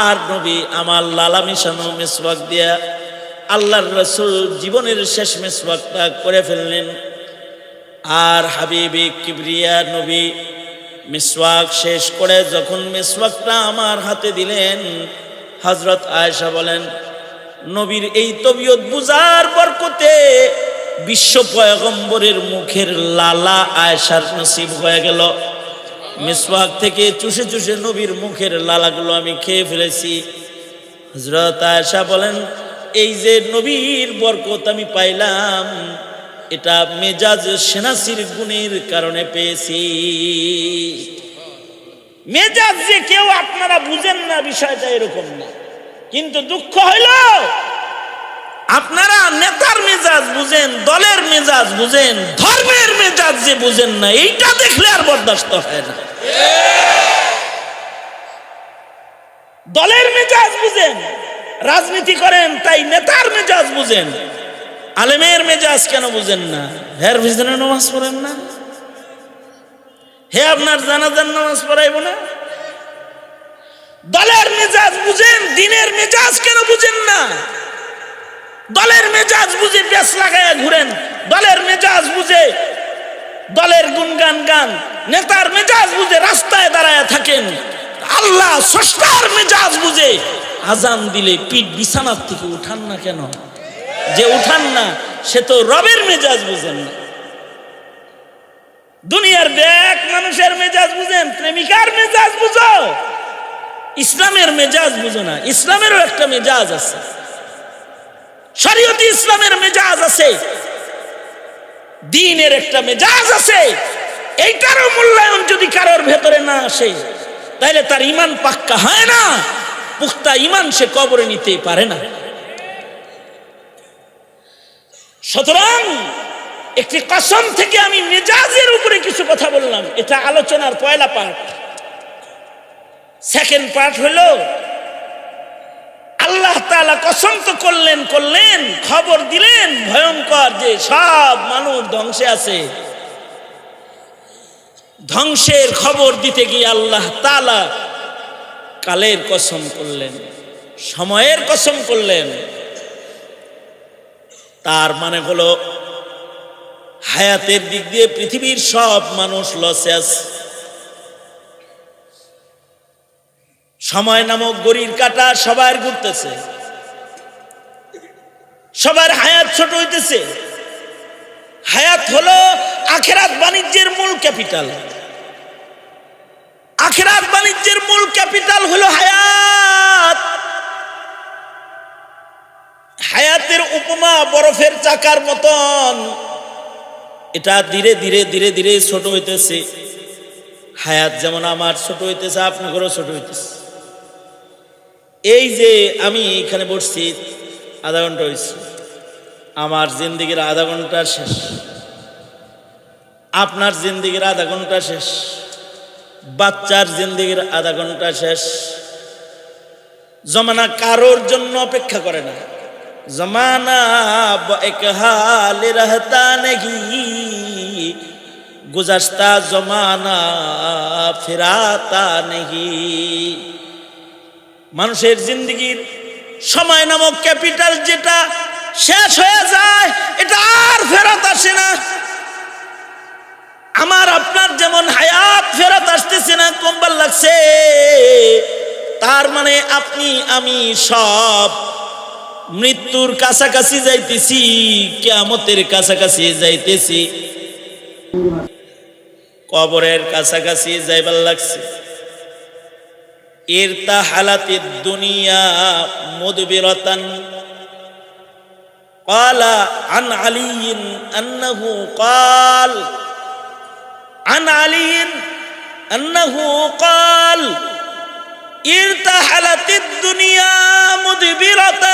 [SPEAKER 1] আর নবী আমার লালা মিশানো মেসওয়াক দিয়া আল্লাহর রাসূল জীবনের শেষ মেসওয়াকটা করে ফেললেন। আর হাবিবে কিবরিয়া নবী মিসওয়াক শেষ করে যখন মিসওয়াকটা আমার হাতে দিলেন, হযরত আয়েশা বলেন, নবীর এই তবিয়ত বুঝার বরকতে বিশ্ব পয়গম্বরের মুখের লালা আয়েশার নসিব হয়ে গেল। মিসওয়াক থেকে চুষে চুষে নবীর মুখের লালাগুলো আমি খেয়ে ফেলেছি। হযরত আয়েশা বলেন, এই যে নবীর বরকত আমি পাইলাম, এটা মেজাজ সেনাসির গুণের কারণে পেয়েছি। মেজাজ যে কেউ আপনারা বুঝেন না, বিষয়টা এরকম না, কিন্তু দুঃখ হইল আপনারা নেতার মেজাজ বুঝেন, দলের মেজাজ বুঝেন, ধর্মের মেজাজ যে বুঝেন না, এইটা দেখলে আর বরদাস্ত হয় না। দলের মেজাজ বুঝেন, রাজনীতি করেন, তাই নেতার মেজাজ বুঝেন, আলেমের মেজাজ কেন বুঝেন না? হের ভিতরে নামাজ পড়েন না? হে আপনার জানাজার নামাজ পড়াইব না? দলের মেজাজ বুঝেন, দিনের মেজাজ কেন বুঝেন না? দলের মেজাজ বুঝে পেছ লাগায়া ঘুরেন, দলের মেজাজ বুঝে দলের গুনগান গান, নেতার মেজাজ বুঝে রাস্তায় দাঁড়ায় থাকেন। আল্লাহ স্রষ্টার মেজাজ বুঝে আজান দিলে পিঠ বিছানার থেকে উঠান না কেন? যে উঠান না সে তো রবের মেজাজ বুঝেন না। দুনিয়ার ব্যাক মানুষের মেজাজ বুঝেন, প্রেমিকার মেজাজ বুঝো, ইসলামের মেজাজ বুঝো না। ইসলামেরও একটা মেজাজ আছে, শরীয়তে ইসলামের মেজাজ আছে, দ্বীনের একটা মেজাজ আছে। এইটারও মূল্যায়ন যদি কারোর ভেতরে না আসে, তাহলে তার ঈমান পাক্কা হয় না, পুক্তা ঈমান সে কবরে নিতে পারে না। সুতরাং একটি কসম থেকে আমি মেজাজের উপরে কিছু কথা বললাম, এটা আলোচনার পয়লা পার্ট। সেকেন্ড পার্ট হলো আল্লাহ তাআলা কসম তো করলেন, খবর দিলেন ভয়ঙ্কর যে সব মানুষ ধ্বংসে আছে। ধ্বংসের খবর দিতে গিয়ে আল্লাহ তাআলা কালের কসম করলেন, সময়ের কসম করলেন। তার মানে হলো হায়াতের দিক দিয়ে পৃথিবীর সব মানুষ লসে আছে। সময় নামক গড়ির কাঁটা সবার ঘুরতেছে, সবার হায়াত ছোট হইতেছে। হায়াত হলো আখিরাত বাণিজ্যের মূল ক্যাপিটাল। আখিরাত বাণিজ্যের মূল ক্যাপিটাল হলো হায়াত। হায়াতের উপমা বরফের চাকার মতন, এটা ধীরে ধীরে ধীরে ধীরে ছোট হইতেছে। হায়াত যেমন আমার ছোট হইতেছে, আপনাদেরও ছোট হইতেছে। এই যে আমি এখানে বসছি আধা ঘন্টা হয়েছে, আমার জিন্দিগির আধা ঘন্টা শেষ, আপনার জিন্দিগির আধা ঘন্টা শেষ, বাচ্চার জিন্দিগির আধা ঘন্টা শেষ। জমানা কারোর জন্য অপেক্ষা করে না। জমানা এক হাল রহতা নেহি, গুজশতা জমানা ফিরাতা নেহি। মানুষের জিন্দিগির সময় নামক ক্যাপিটাল যেটা শেষ হয়ে যায়, এটা আর ফেরত আসে না। আমার আপনার যেমন হায়াত ফেরত আসতেছে না, কম্বল লাগছে, তার মানে আপনি আমি সব মৃত্যুর কাছাকাছি যাইতেছি, কিয়ামতের কাছাকাছি যাইতেছি, কবরের কাছাকাছি যাইবার লাগছে। ইরতাহালাতিদ দুনিয়া মুদবিরাতান। ক্বালা আন আলিয়্যিন আন্নাহু ক্বাল عن علي أنه قال ارتحلت الدنيا مدبرة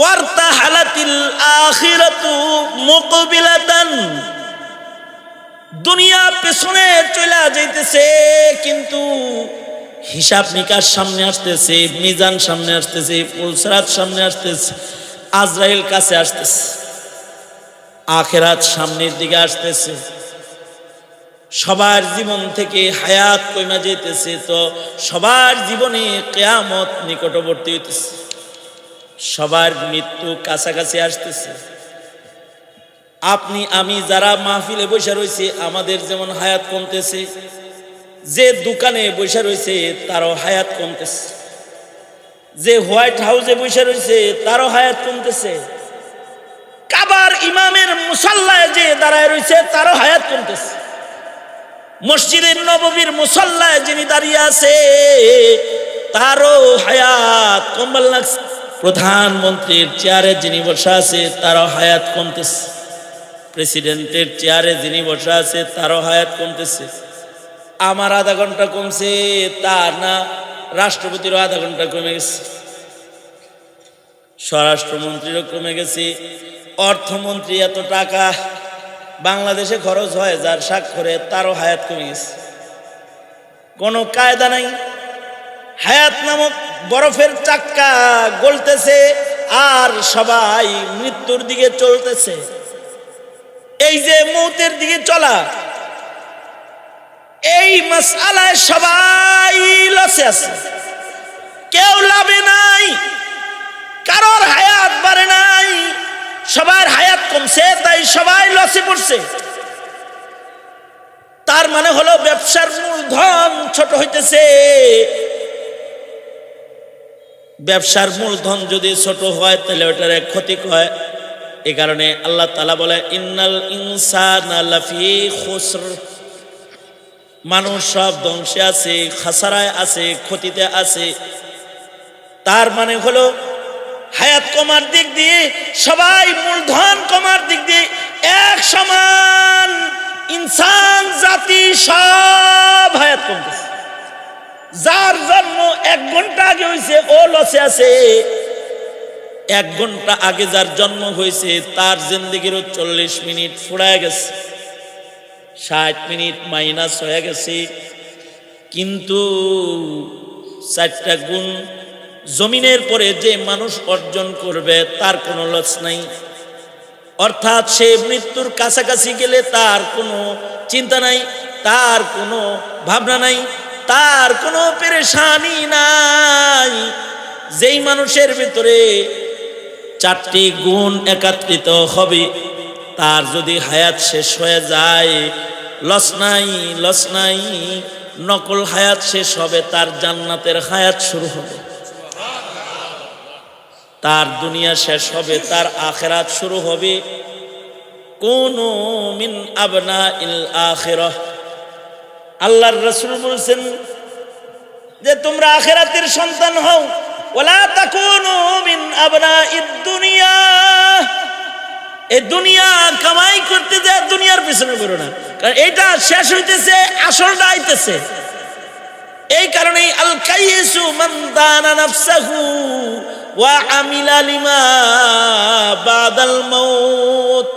[SPEAKER 1] وارتحلت الآخرة مقبلة। দুনিয়া পেছনে চলে যাইতেছে, কিন্তু হিসাব নিকাশ সামনে আসতেছে, মিজান সামনে আসতেছে, পুলসরাত সামনে আসতেছে, আজরাইল কাছে আসতেছে, আখিরাত সামনের দিকে আসতেছে। সবার জীবন থেকে হায়াত কইমা যেতেছে, তো সবার জীবনে কিয়ামত নিকটবর্তী হইতেছে, সবার মৃত্যু কাছাকাছি আসতেছে। আপনি আমি যারা মাহফিলে বসে রয়েছে, আমাদের যেমন হায়াত কমতেছে, যে দোকানে বসে রয়েছে তারও হায়াত কমতেছে, যে হোয়াইট হাউসে বসে রয়েছে তারও হায়াত কমতেছে, কাবার ইমামের মুসাল্লায় যে দাঁড়ায় রয়েছে তারও হায়াত কমতেছে, মসজিদের নববীর মুসাল্লায় যিনি দাঁড়িয়ে আছে তারও হায়াত কমবার লাগছে, প্রধানমন্ত্রীর চেয়ারে যিনি বসে আছে তারও হায়াত কমতেছে, প্রেসিডেন্টের চেয়ারে যিনি বসে আছে তারও হায়াত কমতেছে। আমার আধা ঘন্টা কমছে তা না, রাষ্ট্রপতিরও আধা ঘন্টা কমে গেছে, স্বরাষ্ট্রমন্ত্রীরও কমে গেছে, অর্থমন্ত্রী এত টাকা বাংলাদেশে খরচ হয় যার স্বাক্ষরে তারও হায়াত কমে গেছে। কোনো কায়দা নাই। হায়াত নামক বরফের চাক্কা গলতেছে আর সবাই মৃত্যুর দিকে চলতেছে। এই যে মৌতের দিকে চলা, এই মাসআলায় সবাই লসে আছে, কেউ লাভে নাই, কারোর হায়াত বাড়ে নাই, সবার হায়াত কমছে, তাই সবাই লসে পড়ছে। তার মানে হলো ব্যবসার মূলধন ছোট হইতেছে। ব্যবসার মূলধন যদি ছোট হয় তাহলে ওটার এক ক্ষতি হয়। এই কারণে আল্লাহ তাআলা বলে ইন্নাল ইনসানা লাফি খুসর, মানুষ সব ধ্বংসে আছে, খাসারায় আছে, ক্ষতিতে আছে। তার মানে হলো হায়াত কমার দিক দিয়ে সবাই, মূলধন কমার দিক দিয়ে এক সমান, ইনসান জাতি সব হায়াত কমতেছে। যার জন্ম 1 ঘন্টা আগে হয়েছে ও লসে আছে, 1 ঘন্টা আগে যার জন্ম হয়েছে তার জিন্দেগিরও 40 মিনিট ফুরায় গেছে, 60 মিনিট মাইনাস হয়ে গেছে। কিন্তু 4টা গুণ জমিনের পরে যে মানুষ অর্জন করবে তার কোনো লস নাই। অর্থাৎ সে মৃত্যুর কাছাকাছি গেলে তার কোনো চিন্তা নাই, তার কোনো ভাবনা নাই, তার কোনো পেরেশানি নাই। যেই মানুষের ভিতরে 4টি গুণ একত্রিত হবে, তার যদি হায়াত শেষ হয়ে যায় লস নাই, লস নাই। নকল হায়াত শেষ হবে, তার জান্নাতের হায়াত শুরু হবে। তার দুনিয়া শেষ হবে, তার আখিরাত শুরু হবে। কুনু মিন আবনাইল আখিরাহ, আল্লাহর রাসূল বলেছেন যে তোমরা আখিরাতের সন্তান হও। ওয়ালা তাকুনু মিন আবনাইদ দুনিয়া, এই দুনিয়া কামাই করতে যায় দুনিয়ার পিছনে পড়ো না, কারণ এটা শেষ হইতেছে, আসলটা আইতেছে। এই কারণেই আল কাইয়িসু মান দানা নাফসাহু ওয়া আমিলা লিমা বাদাল মাউত।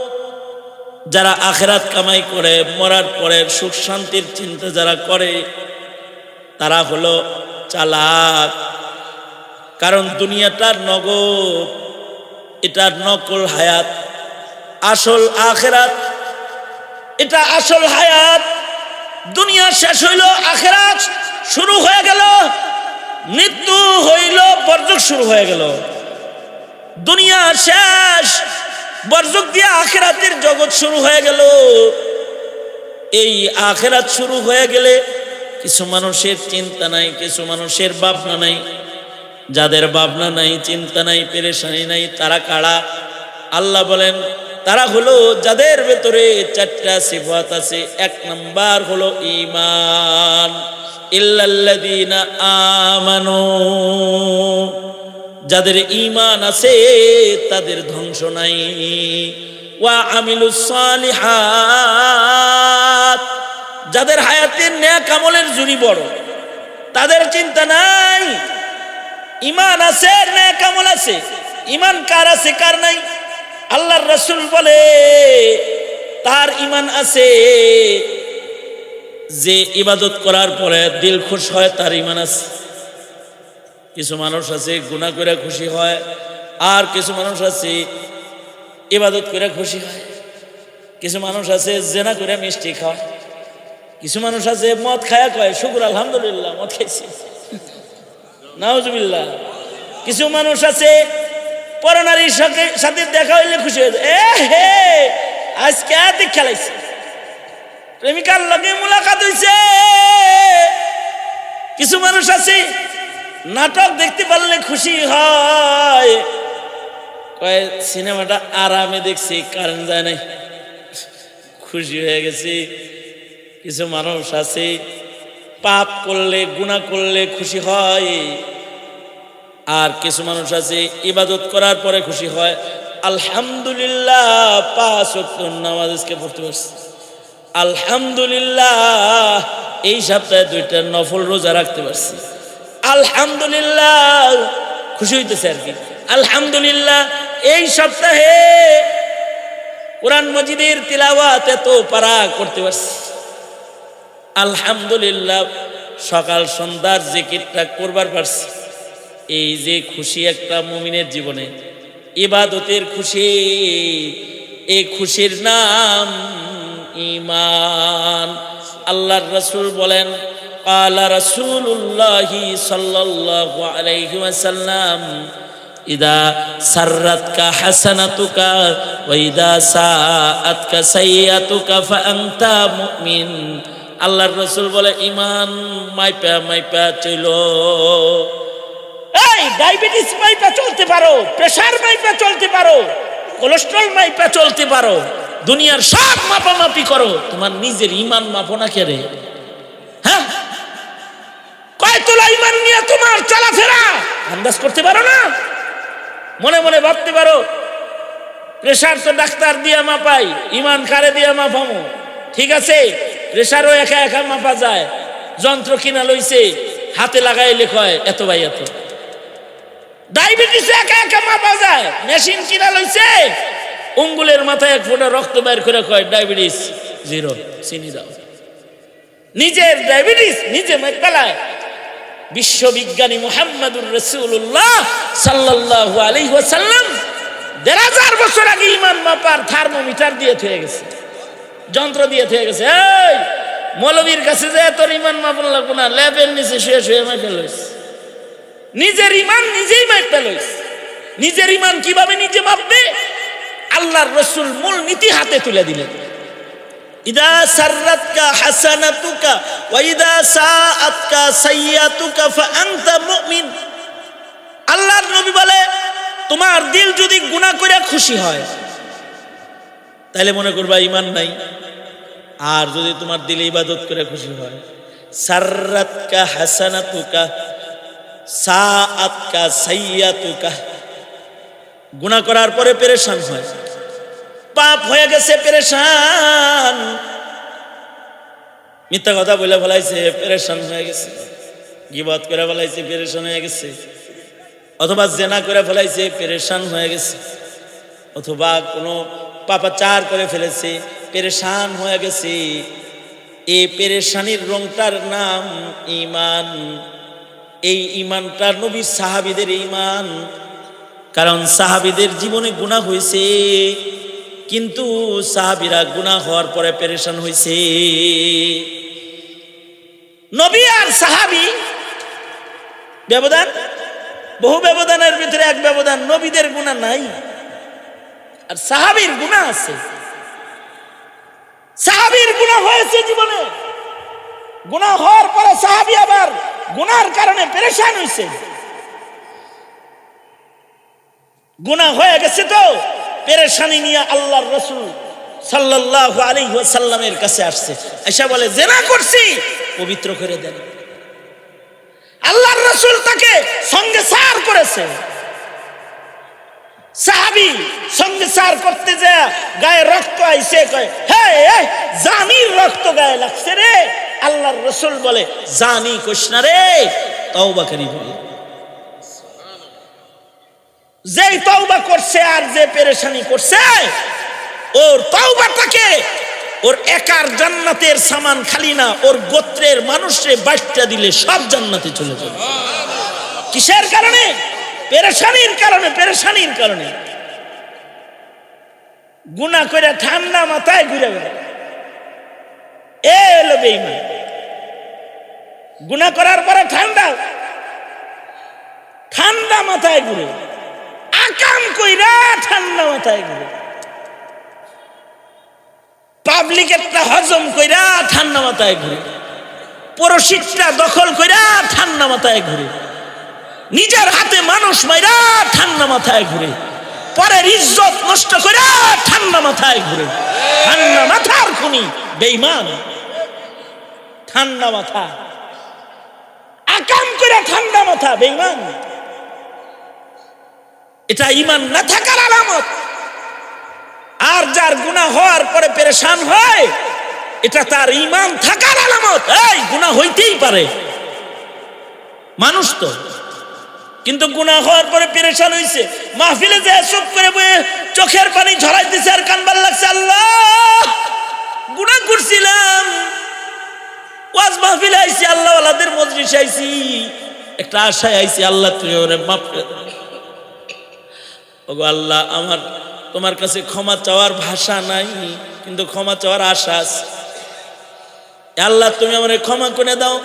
[SPEAKER 1] যারা আখিরাত কামাই করে মরার পরে সুখ শান্তির চিন্তা যারা করে তারা হলো চালাক। কারণ দুনিয়াটা নগদ, এটা নকল হায়াত, আসল আখিরাত এটা আসল হায়াত। দুনিয়া শেষ হইল, আখিরাত শুরু হয়ে গেল, মৃত্যু হইল, বরজক শুরু হয়ে গেল। দুনিয়া শেষ, বরজক দিয়ে আখিরাতের জগৎ শুরু হয়ে গেল। এই আখিরাত শুরু হয়ে গেলে কিছু মানুষের চিন্তা নাই, কিছু মানুষের ভাবনা নাই। যাদের ভাবনা নাই, চিন্তা নাই, পেরেশানি নাই, তারা কারা? আল্লাহ বলেন তারা হলো যাদের ভেতরে চারটা সিফাত আছে। এক নাম্বার হলো ঈমান, ইল্লাল্লাযীনা আমানু। যাদের ঈমান আছে তাদের ধ্বংস নাই। ওয়া আমিলুস সালিহাত, যাদের হায়াতের নেক আমলের জুরি বড়, তাদের চিন্তা নাই। ঈমান আছে, নেক আমল আছে। ঈমান কার আছে কার নাই? আল্লাহর রাসূল বলে তার ঈমান আছে যে ইবাদত করার পরে দিল খুশ হয়, তার ঈমান আছে। কিছু মানুষ আছে গুনাহ করে খুশি হয়, আর কিছু মানুষ আছে ইবাদত করে খুশি হয়। কিছু মানুষ আছে জেনা করে মিষ্টি খায়, কিছু মানুষ আছে মদ খায়া কয় শুকর আলহামদুলিল্লাহ মদ খাইছি, নাউজুবিল্লাহ। কিছু মানুষ আছে পরনারীর সাথে দেখা হইলে খুশি হয়ে যায়, হে আজকে এত খেলাইছে, প্রেমিকার লগে মুলাকাত হইছে। কিছু মানুষ আছে নাটক দেখতে পারলে খুশি হয়, কয় সিনেমাটা আরামে দেখছি, কারেন্ট যায় নাই, খুশি হয়ে গেছি। কিছু মানুষ আছে পাপ করলে গুনাহ করলে খুশি হয়, আর কিছু মানুষ আছে ইবাদত করার পরে খুশি হয়। আলহামদুলিল্লাহ 5 ওয়াক্ত নামাজ আজকে পড়তে পারছি, আলহামদুলিল্লাহ এই সপ্তাহে 2টা নফল রোজা রাখতে পারছি, আলহামদুলিল্লাহ খুশি হইতেছে আর কি। আলহামদুলিল্লাহ এই সপ্তাহে কোরআন মজিদের তিলাওয়াত এত পারা করতে পারছি, আলহামদুলিল্লাহ সকাল সন্ধ্যার জিকিরটা করবার পারছি। এই যে খুশি একটা মুমিনের জীবনে, ইবাদতের খুশি, এই খুশির নাম ঈমান। আল্লাহর রাসূল বলেন ক্বালা রাসূলুল্লাহি সাল্লাল্লাহু আলাইহি ওয়াসাল্লাম ইদা সাররাতকা হাসানাতুকা ওয়া ইদা সাআতকা সাইয়্যাতুকা ফাআনতা মুমিন। আল্লাহর রাসূল বলে ঈমান মাইপা মাইপা চলো। এই ডায়াবেটিস মাইপা চলতে পারো, প্রেসার মাইপা চলতে পারো, কোলেস্টেরল মাইপা চলতে পারো, দুনিয়ার সব মাপামাপি করো, তোমার নিজের ঈমান মাপো না কে রে? হ্যাঁ, কয় তোলা ঈমান নিয়ে তোমার চলাফেরা আন্দাজ করতে পারো না? মনে মনে ভাবতে পারো প্রেসার তো ডাক্তার দিয়া মাপাই, ঈমান কারে দিয়া মাপামো? ঠিক আছে, প্রেসারও একা একা মাপা যায়, যন্ত্র কিনা লইছে হাতে লাগাইলে কয় এত ভাই এত। ডায়াবেটিস একা একা মাপা যায়, মেশিন কিনা লইছে, আঙ্গুলের মাথায় 1 ফোঁটা রক্ত বের করে কয় ডায়াবেটিস 0, চিনি দাও। নিজের ডায়াবেটিস নিজে মাইপালায়। বিশ্ববিজ্ঞানী মুহাম্মদুর রাসূলুল্লাহ সাল্লাল্লাহু আলাইহি ওয়াসাল্লাম 1000 বছর আগে ঈমান মাপার থার্মোমিটার দিয়ে থয়ে গেছে, যন্ত্র দিয়ে থয়ে গেছে। এই মৌলবীর কাছে যে তোর ঈমান মাপন লাগবো না, ল্যাবের নিচে শুয়ে শুয়ে মাইপা লইস। নিজের ঈমান নিজেই মাইপা লইস। নিজের ঈমান কিভাবে নিজে মাপবে? আল্লাহর রাসূল মূল নীতি হাতে তুলে দিলেন। ইদা সাররাতকা হাসানাতুকা ওয়া ইদা সাআতকা সাইয়্যাতুকা ফাআনতা মুমিন। আল্লাহর নবী বলে তোমার দিল যদি গুনাহ করে খুশি হয় তাহলে মনে করবা ঈমান নাই, আর যদি তোমার দিলে ইবাদত করে খুশি হয়, সাররাতকা হাসানাতুকা সাআতকা সাইয়্যাতুকা, গুনাহ করার পরে পেরেশান হয়, পাপ হয়ে গেছে পেরেশান, মিথ্যা কথা বলে ফেলাইছে পেরেশান হয়ে গেছে, গীবত করে ফেলাইছে, পেরেশান হয়ে গেছে, অথবা জেনা করে ফেলাইছে, পেরেশান হয়ে গেছে, অথবা কোনো পাপাচার করে ফেলেছে, পেরেশান হয়ে গেছে। এই পেরেশানির রংটার নাম ঈমান। এই ঈমানটা নবীর সাহাবীদের ঈমান। কারণ সাহাবীদের জীবনে গুনাহ হয়েছে, কিন্তু সাহাবীরা গুনাহ হওয়ার পরে পেরেশান হয়েছে। নবী আর সাহাবী ব্যবধান, বহু ব্যবধানের ভিতরে এক ব্যবধান, নবীদের গুনাহ নাই আর সাহাবীর গুনাহ আছে। সাহাবীর গুনাহ হয়েছে জীবনে, গুনাহ হওয়ার পরে সাহাবী আবার গুনার কারণে পেরেশান হয়েছে। গুনাহ হয়ে গেছে তো পেরেশানি নিয়ে আল্লাহর রাসূল সাল্লাল্লাহু আলাইহি ওয়াসাল্লামের কাছে আসছে, এসে বলে জেনা করছি, পবিত্র করে দেন। আল্লাহর রাসূল তাকে সঙ্গে সার করেছে। সাহাবী সঙ্গে সার করতে যায় গায়ে রক্ত আইছে, কয় হে জানির রক্ত গায়ে লাগছে রে। আল্লাহর রাসূল বলে জানি কইস না রে, তওবাকারী বলে। যেই তওবা করছে আর যে পেরেশানি করছে, ওর তওবাটাকে ওর একার জান্নাতের সামান খালি না, ওর গোত্রের মানুষরে বাইটটা দিলে সব জান্নাতে চলে যাবে। কিসের কারণে? পেরেশানির কারণে। পেরেশানির কারণে গুনাহ করে ঠান্ডা মাথায় ঘুরে বেড়ায়, এ হলো বেঈমান। গুনাহ করার পরে ঠান্ডা মাথায় ঘুরে, আকাম কইরা ঠান্ডা মাথায় ঘুরে, পাবলিকেরটা হজম কইরা ঠান্ডা মাথায় ঘুরে, পরশিকটা দখল কইরা ঠান্ডা মাথায় ঘুরে, নিজের হাতে মানুষ মাইরা ঠান্ডা মাথায় ঘুরে, পরের ইজ্জত নষ্ট কইরা ঠান্ডা মাথায় ঘুরে। ঠান্ডা মাথার খুনি বেঈমান। ঠান্ডা মাথা, আকাম কইরা ঠান্ডা মাথা বেঈমান। এটা ঈমান না থাকার আলামত। আর যার গুনাহ হওয়ার পরে পেরেশান হয়, এটা তার ঈমান থাকার আলামত। এই গুনাহ হইতেই পারে, মানুষ তো, কিন্তু গুনাহ হওয়ার পরে পেরেশান হইছে। মাহফিলে যে চুপ করে বসে চোখের পানি ঝরাইতেছে আর কানবার লাগছে, আল্লাহ গুনাহ করছিলাম, ওয়াজ মাহফিলে আইছি, আল্লাহ ওয়ালাদের মজলিসে আইছি, একটা আশায় আইছি, আল্লাহ তুমি ওরে মাফ করে দাও। ওগো আল্লাহ, আমার তোমার কাছে ক্ষমা চাওয়ার ভাষা নাই, কিন্তু ক্ষমা চাওয়ার আশা আছে। আল্লাহ তুমি আমারে ক্ষমা করে দাও।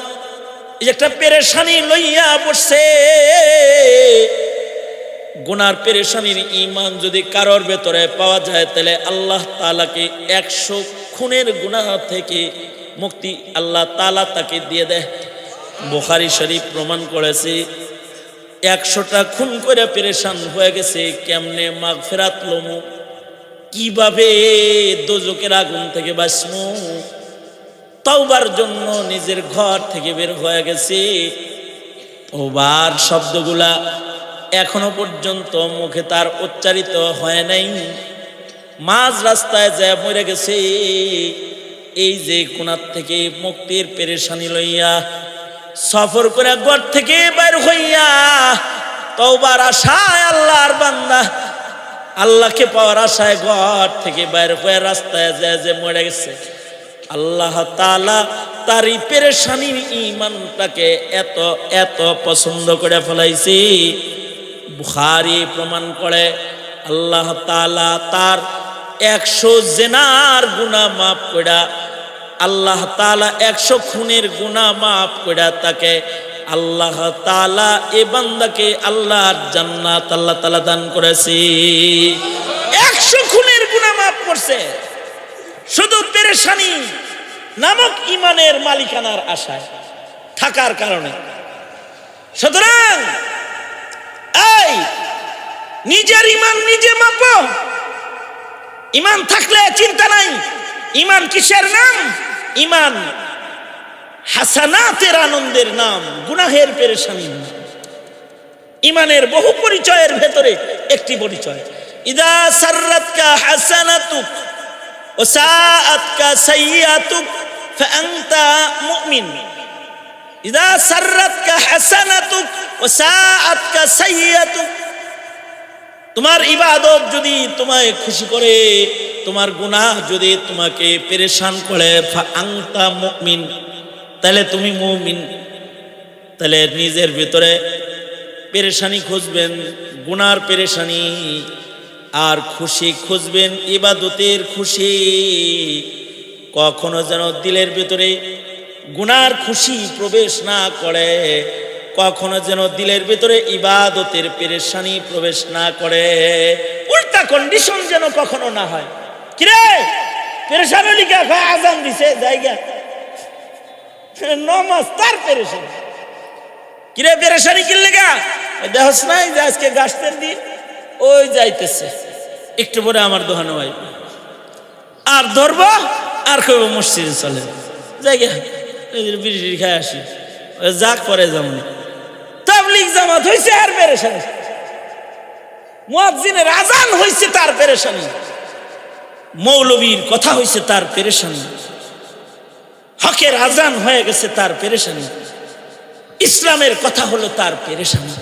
[SPEAKER 1] এই একটা পেরেশানি লইয়া পড়ছে, গুনার পেরেশানির ঈমান যদি কারোর ভেতরে পাওয়া যায়, তাহলে আল্লাহ তাআলাকে 100 খুনের গুনাহ থেকে মুক্তি আল্লাহ তাআলা তাকে দিয়ে দেয়। বুখারী শরীফ প্রমাণ করেছে 100টা খুন করে পেরেশান হয়ে গেছে, কেমনে মাগফিরাত লমু, কিভাবে দোজখের আগুন থেকে বাঁচমু, তওবার জন্য নিজের ঘর থেকে বের হয়ে গেছে। তওবার শব্দগুলা এখনো পর্যন্ত মুখে তার উচ্চারিত হয় নাই, মাঝ রাস্তায় যায় মরে গেছে। এই যে গুনাহ থেকে মুক্তির পেরেশানি লইয়া সফর করে ঘর থেকে বের হইয়া তওবার আশায় আল্লাহর বান্দা আল্লাহকে পাওয়ার আশায় ঘর থেকে বের হয়ে রাস্তায় যায় যে মরে গেছে, আল্লাহ তাআলা তার এই পেরেশানির ঈমানটাকে এত এত পছন্দ করে ফেলাইছে। বুখারী প্রমাণ করে আল্লাহ তাআলা তার 100 জিনার গুনাহ মাফ কইরা, আল্লাহ তাআলা 100 খুনের গুনাহ মাফ কইরা তাকে আল্লাহ তাআলা এই বান্দাকে আল্লাহর জান্নাত আল্লাহ তাআলা দান করেছে। 100 খুনের গুনাহ মাফ করছে শুধু পেরেশানি নামক ঈমানের মালিকানার আশায় থাকার কারণে। সুতরাং এই নিজের ঈমান নিজে মাপো। ঈমান থাকলে চিন্তা নাই। ঈমান কিসের নাম? ঈমান হাসানাতের আনন্দের নাম, গুনাহের পেরেশানির নাম। ঈমানের বহু পরিচয়ের ভেতরে একটি পরিচয়, ইদা সাররাতকা হাসানাতুক ওয়া সাআতকা সাইয়্যাতুক ফাআনতা মুমিন। ইযা সাররাতকা হাসানাতুক ওয়া সাআতকা সাইয়্যাতুক, তোমার ইবাদত যদি তোমায় খুশি করে, তোমার গুনাহ যদি তোমাকে পেরেশান করে, ফা আনতা মুমিন, তাহলে তুমি মুমিন। তাহলে নিজের ভিতরে পেরেশানি খুঁজবেন, গুনার পেরেশানি, আর খুশি খুঁজবেন ইবাদতের খুশি। কখনো যেন দিলের ভিতরে গুনার খুশি প্রবেশ না করে, কখনো যেন দিলের ভিতরে ইবাদতের পেরেশানি প্রবেশ না করে। উল্টা কন্ডিশন যেন কখনো না হয়। কিরে পেরেশান হলি কে? আজান দিছে জায়গা নমাজ তার পেরেশানি। কিরে পেরেশানি কিনলে গা? দেখস নাই যে আজকে গাছের দিন, ওই যাইতেছে একটু পরে আমার দোকানে ভাই আর ধরবো, আর কইব মসজিদে চলে জায়গা বিড়ি খায় আসি, যাক পরে যেমন তাবলীগ জামাত হয়েছে আর পেরেশানি, মুয়াজ্জিনের আজান হয়েছে তার পেরেশানি, মৌলবীর কথা হয়েছে তার পেরেশানি, হকের আজান হয়ে গেছে তার পেরেশানি, ইসলামের কথা হলো তার পেরেশানি,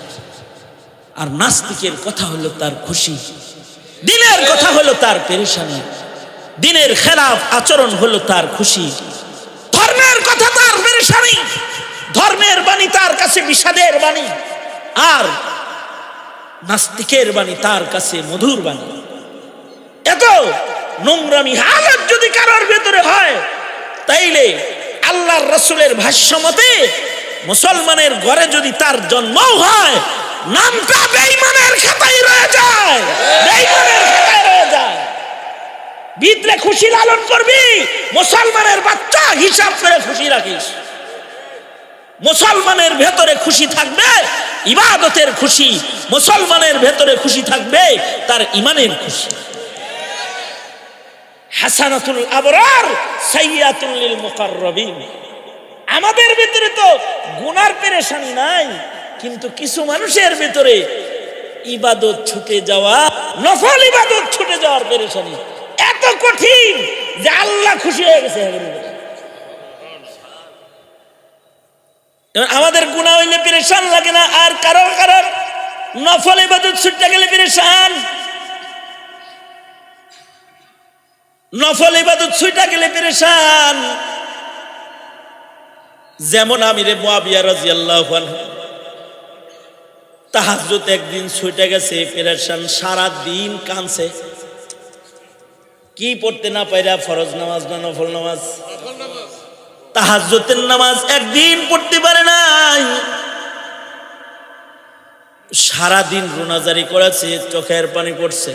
[SPEAKER 1] আর নাস্তিকের কথা হলো তার খুশি, দিনের কথা হলো তার পেরেশানি, দিনের খেলাফ আচরণ হলো তার খুশি, ধর্মের কথা তার পেরেশানি, ধর্মের বাণী তার কাছে বিষাদের বাণী, আর নাস্তিকের বাণী তার কাছে মধুর বাণী। এত নোংরামি হালত যদি কারোর ভেতরে হয়, তাইলে আল্লাহর রাসূলের ভাষ্য মতে মুসলমানের ঘরে যদি তার জন্ম হয়, নামটা বেঈমানের খাতায় রয়ে যায়, বেঈমানের খাতায় রয়ে যায়। ভিতরে খুশি লালন করবি, মুসলমানের বাচ্চা হিসাব করে খুশি রাখিস। মুসলমানের ভেতরে খুশি থাকবে ইবাদতের খুশি, মুসলমানের ভেতরে খুশি থাকবে তার ঈমানের খুশি। হাসানাতুল আবরার সাইয়্যাতুল লিল মুকাররাবিন। আমাদের ভিতরে তো গুনার পেরেশানি নাই, কিন্তু কিছু মানুষের ভিতরে ইবাদত ছুটে যাওয়া, নফল ইবাদত ছুটে যাওয়ার পেরেশানি এত কঠিন যে আল্লাহ খুশি হয়ে গেছে। আমাদের গুনাহ হইলে পেরেশান লাগে না, আর কারোর কারোর নফল ইবাদত ছুটে গেলে পেরেশান, নফল ইবাদত ছুটে গেলে পেরেশান। যেমন আমিরে মুয়াবিয়া রাদিয়াল্লাহু আনহু তাহাজ্জুদ একদিন ছুটে গেছে, পেরেশান, সারা দিন কাঁদছে। কি পড়তে না পাইরা, ফরজ নামাজ না নফল নামাজ? তাহাজ্জুদের নামাজ একদিন পড়তে পারে নাই, সারা দিন রোনাজারি করেছে, চোখের পানি পড়ছে,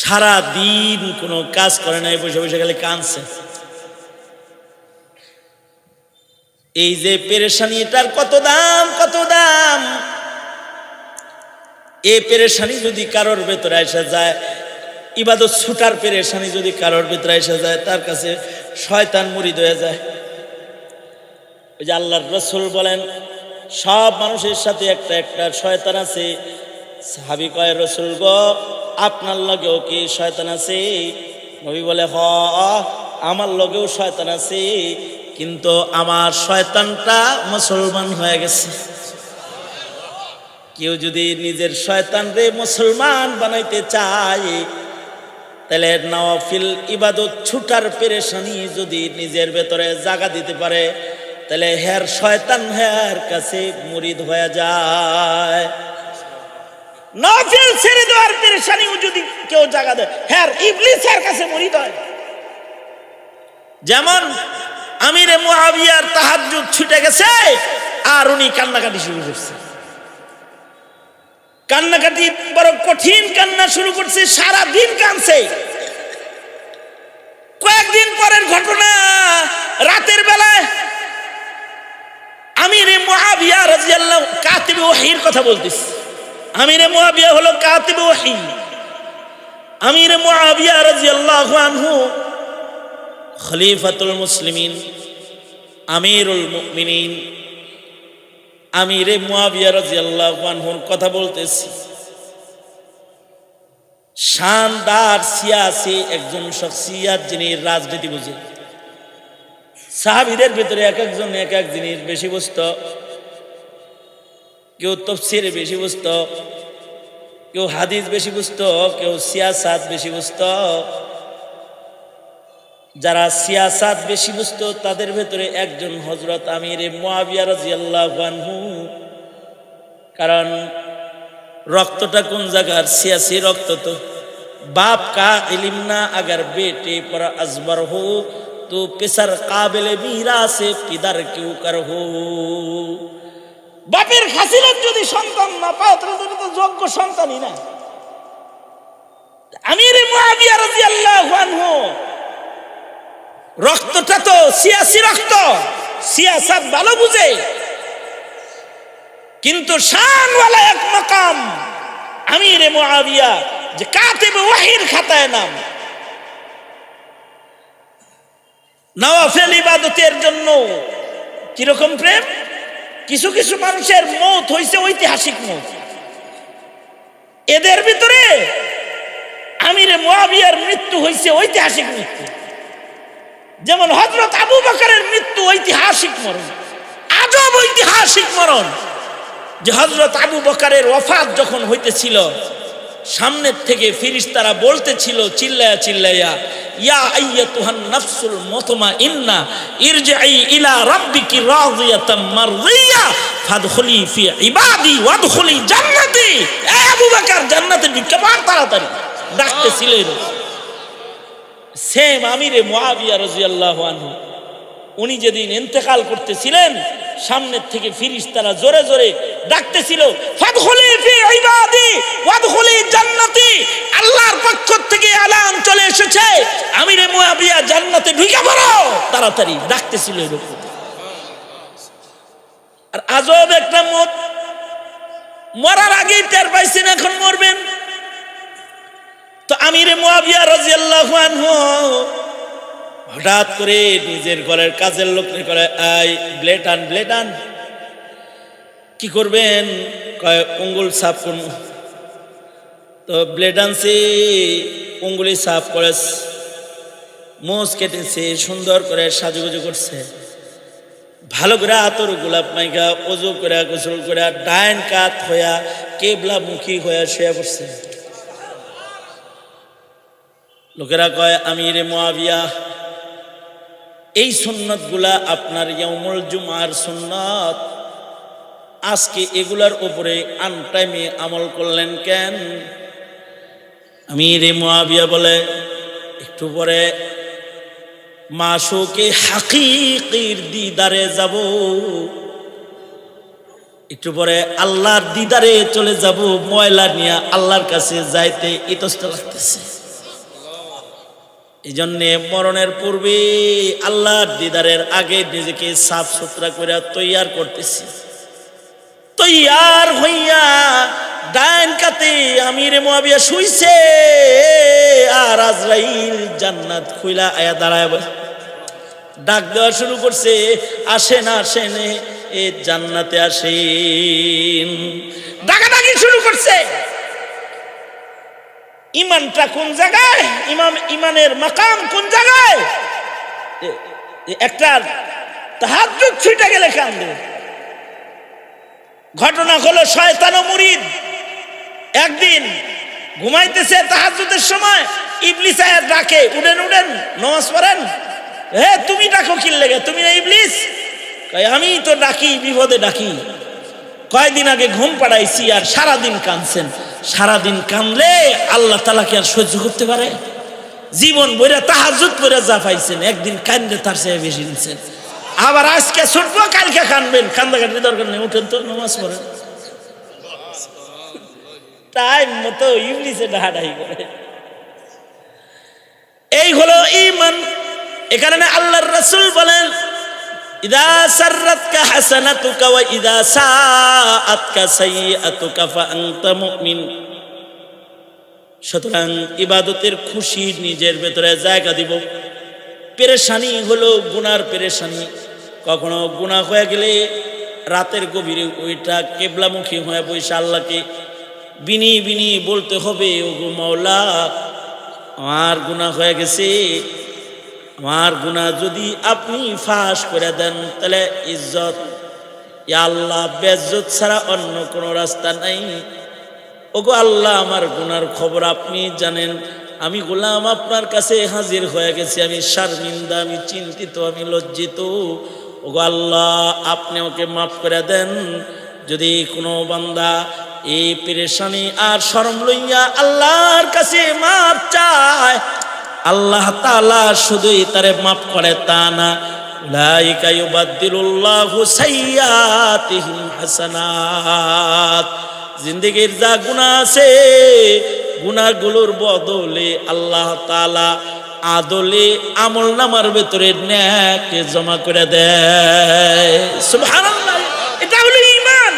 [SPEAKER 1] সারা দিন কোনো কাজ করে নাই, বসে বসে খালি কাঁদছে। এই যে পেরেশানি, এটার কত দাম, কত দাম! এই পেরেশানি যদি কারোর ভেতরে এসে যায়, ইবাদত ছুটার পেরেশানি যদি কারোর ভেতরে এসে যায়, তার কাছে শয়তান মুরিদ হয়ে যায়। ওই যে আল্লাহর রাসূল বলেন, সব মানুষের সাথে একটা একটা শয়তান আছে। সাহাবী কয়, রাসূল গো, আপনার লগেও কি শয়তান আছে? নবী বলে, হ, আমার লগেও শয়তান আছে, কিন্তু আমার শয়তানটা মুসলমান হয়ে গেছে। কেউ যদি নিজের শয়তানরে মুসলমান বানাইতে চায়, তাহলে নওয়াফিল ইবাদত ছুটার পেরেশানি যদি নিজের ভেতরে জায়গা দিতে পারে, তাহলে হের শয়তান হের কাছে মুরিদ হয়ে যায়। নওয়াফিল ছেড়ে দেওয়ার পেরেশানিও যদি কেউ জায়গা দেয়, হের ইবলিসের কাছে মুরিদ হয়। যেমন আমিরে মুয়াবিয়ার তাহাজ্জুদ ছুটে গেছে, আর উনি কান্নাকাটি শুরু করছে। কান্নাকাটি বড় কঠিন কান্না শুরু করছে, সারা দিন কাঁদছে। কয়েকদিন পরের ঘটনা, রাতের বেলায় আমিরে মুয়াবিয়া রাদিয়াল্লাহু কাতিবে ওহীর কথা বলতেছি। আমিরে মুয়াবিয়া হলো কাতিবে ওহী। আমিরে মুয়াবিয়া রাদিয়াল্লাহু আনহু খলিফাতুল মুসলিমিন, আমিরুল মুমিনিন, আমিরে মুয়াবিয়া রাদিয়াল্লাহু আনহুর কথা বলতেছি। শানদার সিয়াসি একজন শখসিয়াত, যিনি রাজনীতি বুঝে। সাহাবীদের ভিতরে এক একজন এক এক জিনিস বেশি বুঝতো। কেউ তাফসীরে বেশি বুঝতো, কেউ হাদিস বেশি বুঝতো, কেউ সিয়াসাত বেশি বুঝতো। যারা সিয়াসাত বেশি বুঝতো তাদের ভেতরে একজন হযরত আমির মুআবিয়া রাদিয়াল্লাহু আনহু। কারণ রক্তটা কোন জায়গার? সিয়াসি রক্ত। তো बाप का इल्म ना अगर बेटे पर अजबर हो तो पिसर काबिल मीरा से पिदर क्यों कर हो। বাপের খাসিলত যদি সন্তান না পায় তাহলে তো যোগ্য সন্তানই না। আমির মুআবিয়া রাদিয়াল্লাহু আনহু রক্তটা তো সিয়াসি রক্ত, সিয়াসাত ভালো বুঝে, কিন্তু শানওয়ালা এক মাকাম আমির মুআবিয়া যে কাতিবে ওয়াহির খাতায় নাম। নওয়াফিল ইবাদতের জন্য কিরকম প্রেম। কিছু কিছু মানুষের মৌত হইছে ঐতিহাসিক মৌত, এদের ভিতরে আমির মুআবিয়ার মৃত্যু হইছে ঐতিহাসিক মৃত্যু। যেমন হযরত আবু বকরের মৃত্যু ঐতিহাসিক মরণ, আজব ঐতিহাসিক মরণ। যে হযরত আবু বকরের ওয়াফাত যখন হইতেছিল, সামনের থেকে ফেরেশতারা বলতেছিল চিল্লায়া চিল্লায়া, ইয়া আইয়াতুহান নাফসুল মুতমাইন্না ইরজিই ইলা রাব্বিকি রাদিয়াতাম মারদিয়া ফাদখুলি ফি ইবাদি ওয়াদখুলি জান্নাতি। এ আবু বকর জান্নাতে ঢুকে পড় তাড়াতাড়ি, ডাকতেছিলেন। সেম আমিরে মুআবিয়া রাদিয়াল্লাহু আনহু উনি যেদিন ইন্তেকাল করতেছিলেন, সামনের থেকে ফেরেশতারা জোরে জোরে ডাকতেছিল, ফাদখুলি ফি ইবাদি ওয়াদখুলি জান্নাতি। আল্লাহর পক্ষ থেকে এলান চলে এসেছে, আমিরে মুআবিয়া জান্নাতে ঢুকে পড়ো তাড়াতাড়ি, ডাকতেছিল এরকম। আর আজব একটা মত, মরার আগেই টের পাইছেন এখন মরবেন। তো আমিরে মুআবিয়া রাদিয়াল্লাহু আনহু হঠাৎ করে নিজের ঘরের কাজের লোককে করে, আই ব্লেড আন, ব্লেড আন। কি করবেন? কয় আঙ্গুল সাফ করব। তো ব্লেড আনছে, আঙ্গুলি সাফ করে, মোজ কেটেছে, সুন্দর করে সাজুগুজু করছে, ভালো করে আতর গোলাপ মাইকা ওযু করে গোসল করে ডাইন কাত হইয়া কেবলা মুখী হইয়া শুয়ে পড়ছে। লোকেরা কয় আমিরে মুআবিয়া, এই সুন্নত গুলা আপনার ইয়াউমুল জুমার সুন্নত, আজকে এগুলার উপরে আনটাইমে আমল করলেন কেন? আমিরে মুআবিয়া বলে, একটু পরে মাশুকে হাকিকির দিদারে যাব, একটু পরে আল্লাহর দিদারে চলে যাব, ময়লা নিয়ে আল্লাহর কাছে যাইতে ইতস্ত লাগতেছে। এই জন্যে মরণের পূর্বে আল্লাহর দিদারের আগে নিজেকে সাফ সুতরা করে তৈয়ার করতেছি। তৈয়ার হইয়া ডাইন কাতে আমিরে মুআবিয়া শুইছে, আর আজরাইল জান্নাত খুইলা আয়া দাঁড়ায় ডাক দেওয়া শুরু করছে, আসেন আসেন এ জান্নাতে আসেন। ডাকাডাকি শুরু করছে। ইমানটা কোন জায়গায়? ইমানের মাকাম কোন জায়গায়? একটা তাহাজ্জুদ ছুটে গেলে কান্দে। ঘটনা হলো শয়তান ও মুরিদ একদিন ঘুমাইতেছে, তাহাজ্জুদের সময় ইবলিস আয়া ডাকে, উঠেন উঠেন নামাজ পড়েন। হে তুমি ডাকো কি লেগে? তুমি না ইবলিস? কয় আমি তো ডাকি, বিপদে ডাকি। কয়দিন আগে ঘুম পাড়াইছি আর সারাদিন কাঁদছেন। সারাদিন কাঁদলে আল্লাহ তাআলা কি আর সহ্য করতে পারে? জীবন বইরা তাহাজ্জুদ করে যা পাইছেন, একদিন কান্দে তার চেয়ে বেশি নিছেন। আবার আজকে ছুটবো, কালকে কানবেন, কান্দাকাটির দরকার নেই, উঠেন তো নামাজ পড়েন। টাইম মতো ইবলিসে ডাহাডাহি করে। এই হলো ঈমান। এ কারণে আল্লাহর রাসূল বলেন, ইদা সাররাতকা হাসানাতুকা ওয়া ইদা সাআতকা সাইয়্যাতুকা ফাআনতা মুমিন। সুতরাং ইবাদতের খুশি নিজের ভেতরে জায়গা দিব। পেরেশানি হলো গুনার পেরেশানি। কখনো গুনাহ হয়ে গেলে রাতের গভীরে ওইটা কেবলামুখী হয়ে বসে আল্লাহকে বিনি বিনি বলতে হবে, ওগো মাওলা আমার গুনাহ হয়ে গেছে, আমার গুনাহ যদি আপনি ফাঁস করে দেন তাহলে ইজ্জত, ইয়া আল্লাহ, বেইজ্জত ছাড়া অন্য কোনো রাস্তা নাই। ওগো আল্লাহ, আমার গুনার খবর আপনি জানেন। আমি গোলাম আপনার কাছে হাজির হয়ে গেছি, আমি শর্মিন্দা, আমি চিন্তিত, আমি লজ্জিত। ওগো আল্লাহ, আপনি ওকে মাফ করে দেন। যদি কোনো বান্দা এই পেরেশানি আর শরম লইয়া আল্লাহর কাছে মাফ চায়, আল্লাহ তাআলা শুধুই তারে মাফ করে তা না, উলাইকা ইউবাদদিলুল্লাহু সাইয়্যাতিহিম হাসানাত। জিন্দেগির যা গুনাহ আছে, গুনাহগুলোর বদলে আল্লাহ তাআলা আদলে আমলনামার ভেতরে নেক জমা করে দেয়। সুবহানাল্লাহ, এটা হলো ঈমান।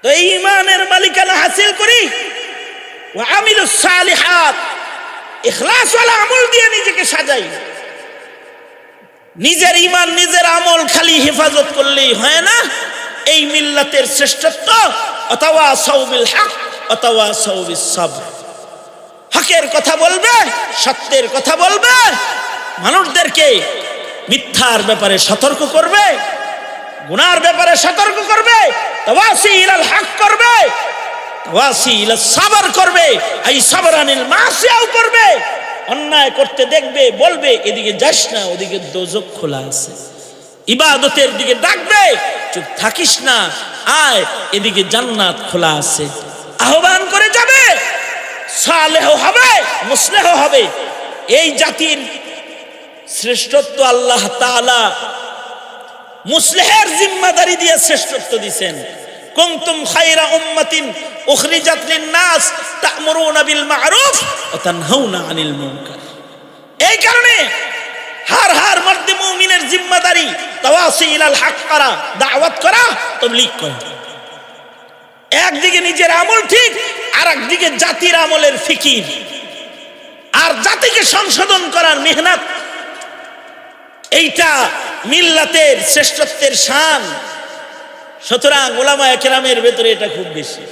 [SPEAKER 1] তো এই ঈমানের মালিকানা হাসিল করি, ওয়া আমিলুস সালিহাত, ইখলাস ওয়ালা আমল দিয়ে নিজেকে সাজাই। নিজের ঈমান, নিজের আমল খালি হেফাজত করলেই হয় না। এই মিল্লাতের শ্রেষ্ঠত্ব ওয়াতাওয়াসাউ বিল হক ওয়াতাওয়াসাউ বিস সাবর। হকের কথা বলবে, সত্যের কথা বলবে, মানুষদেরকে মিথ্যার ব্যাপারে সতর্ক করবে, গুনার ব্যাপারে সতর্ক করবে, তাওয়াসি ইলাল হক করবে, তাওয়াসি ইলাস সাবর করবে, আই সাবরানিল মাসিয়াও করবে। অন্যায় করতে দেখবে, বলবে এদিকে যাস না, ওদিকে দোজখ খোলা আছে। ইবাদতের দিকে ডাকবে, চুপ থাকিস না, আয় এদিকে জান্নাত খোলা আছে। আহ্বান করে যাবে, সালেহ হবে, মুসলিহ হবে। এই জাতির শ্রেষ্ঠত্ব আল্লাহ তাআলা মুসলিহের জিম্মাদারি দিয়ে শ্রেষ্ঠত্ব দিয়েছেন। কুনতুম খায়রা উম্মাতিন উখরিজাত লিন-নাস তা'মুরুনা বিল মা'রুফ ওয়া তানহাউনা আনিল মুনকার। এই কারণে হার হার মর্দে মুমিনের জিম্মাদারি তাওয়াসি ইলাল হক করা, দাওয়াত করা, তাবলীগ করা। একদিকে নিজের আমল ঠিক, আর একদিকে জাতির আমলের ফিকির, আর জাতিকে সংশোধন করার মেহনত। এইটা মিল্লাতের শ্রেষ্ঠত্বের শান। সুতরাং উলামায়ে কেরামের ভেতরে এটা খুব বেশি।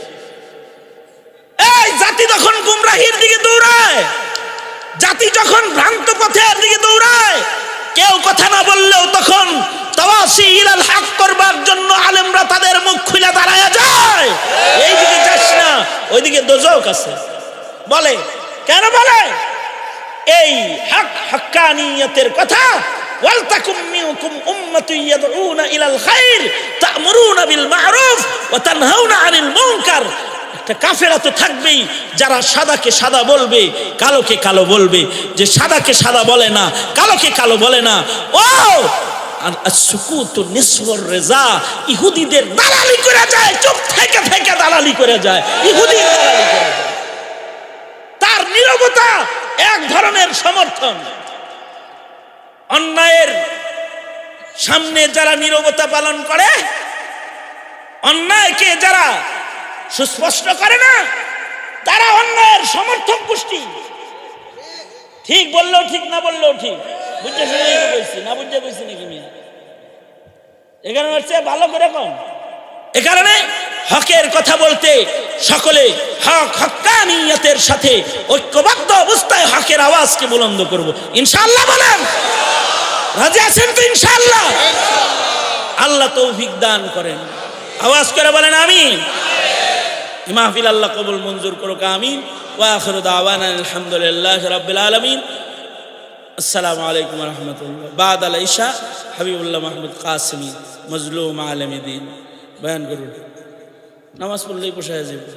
[SPEAKER 1] এই জাতি যখন গুমরাহির দিকে দৌড়ায়, জাতি যখন ভ্রান্ত পথের দিকে দৌড়ায়, কেউ কথা না বললেও তখন তাওয়াসি ইলাল হক করবার জন্য আলেমরা তাদের মুখ খুলে দাঁড়ায় যায়। এইদিকে যাস না, ওইদিকে দোজখ আছে বলে। কেন বলে? এই হক, হক্কানিয়তের কথা। ওয়ালতাকুম মিনকুম উম্মাতুন ইয়াদউনা ইলাল খায়র তা'মুরুনা বিল মা'রুফ ওয়া তানহাউনা আনিল মুনকার। একটা কাফেরা তো থাকবেই যারা সাদাকে সাদা বলবে, কালোকে কালো বলবে। যে সাদাকে সাদা বলে না, কালোকে কালো বলে না, ও আসুকুতু নিসফুর রিজা, ইহুদিদের দালালি করে যায়, চুপ থেকে থেকে দালালি করে যায়, ইহুদির দালালি করে যায়। তার নীরবতা এক ধরনের সমর্থন। অন্যায়ের সামনে যারা নীরবতা পালন করে, অন্যায়কে যারা সুস্পষ্ট করে না, তারা অন্যায়ের সমর্থক গোষ্ঠী। ঠিক বললেও ঠিক, না বললেও ঠিক, বুঝতে শুনে কইছি, না বুঝতে কইছি নাকি মিয়া? এখানে হচ্ছে ভালো করে কম। এ কারণে হকের কথা বলতে সকলে হক, হক্কানিয়তের সাথে ঐক্যবদ্ধ অবস্থায় হকের আওয়াজকে বুলন্দ করব, ইনশাআল্লাহ। বলেন রাজি আছেন তো? ইনশাআল্লাহ। আল্লাহ তৌফিক দান করেন। আওয়াজ করে বলেন আমিন। মাহফিল আল্লাহ কবুল মঞ্জুর করুক, আমিন। ওয়া আখিরু দাওয়ানা আলহামদুলিল্লাহি রাব্বিল আলামিন। আসসালামু আলাইকুম ওয়া রাহমাতুল্লাহ। বাদ আল ইশা হাবিবুল্লাহ মাহমুদ কাসেমি মজলুম আলেম দ্বীন বয়ান করুন। নামাজ পড়লেই বসে যাবে।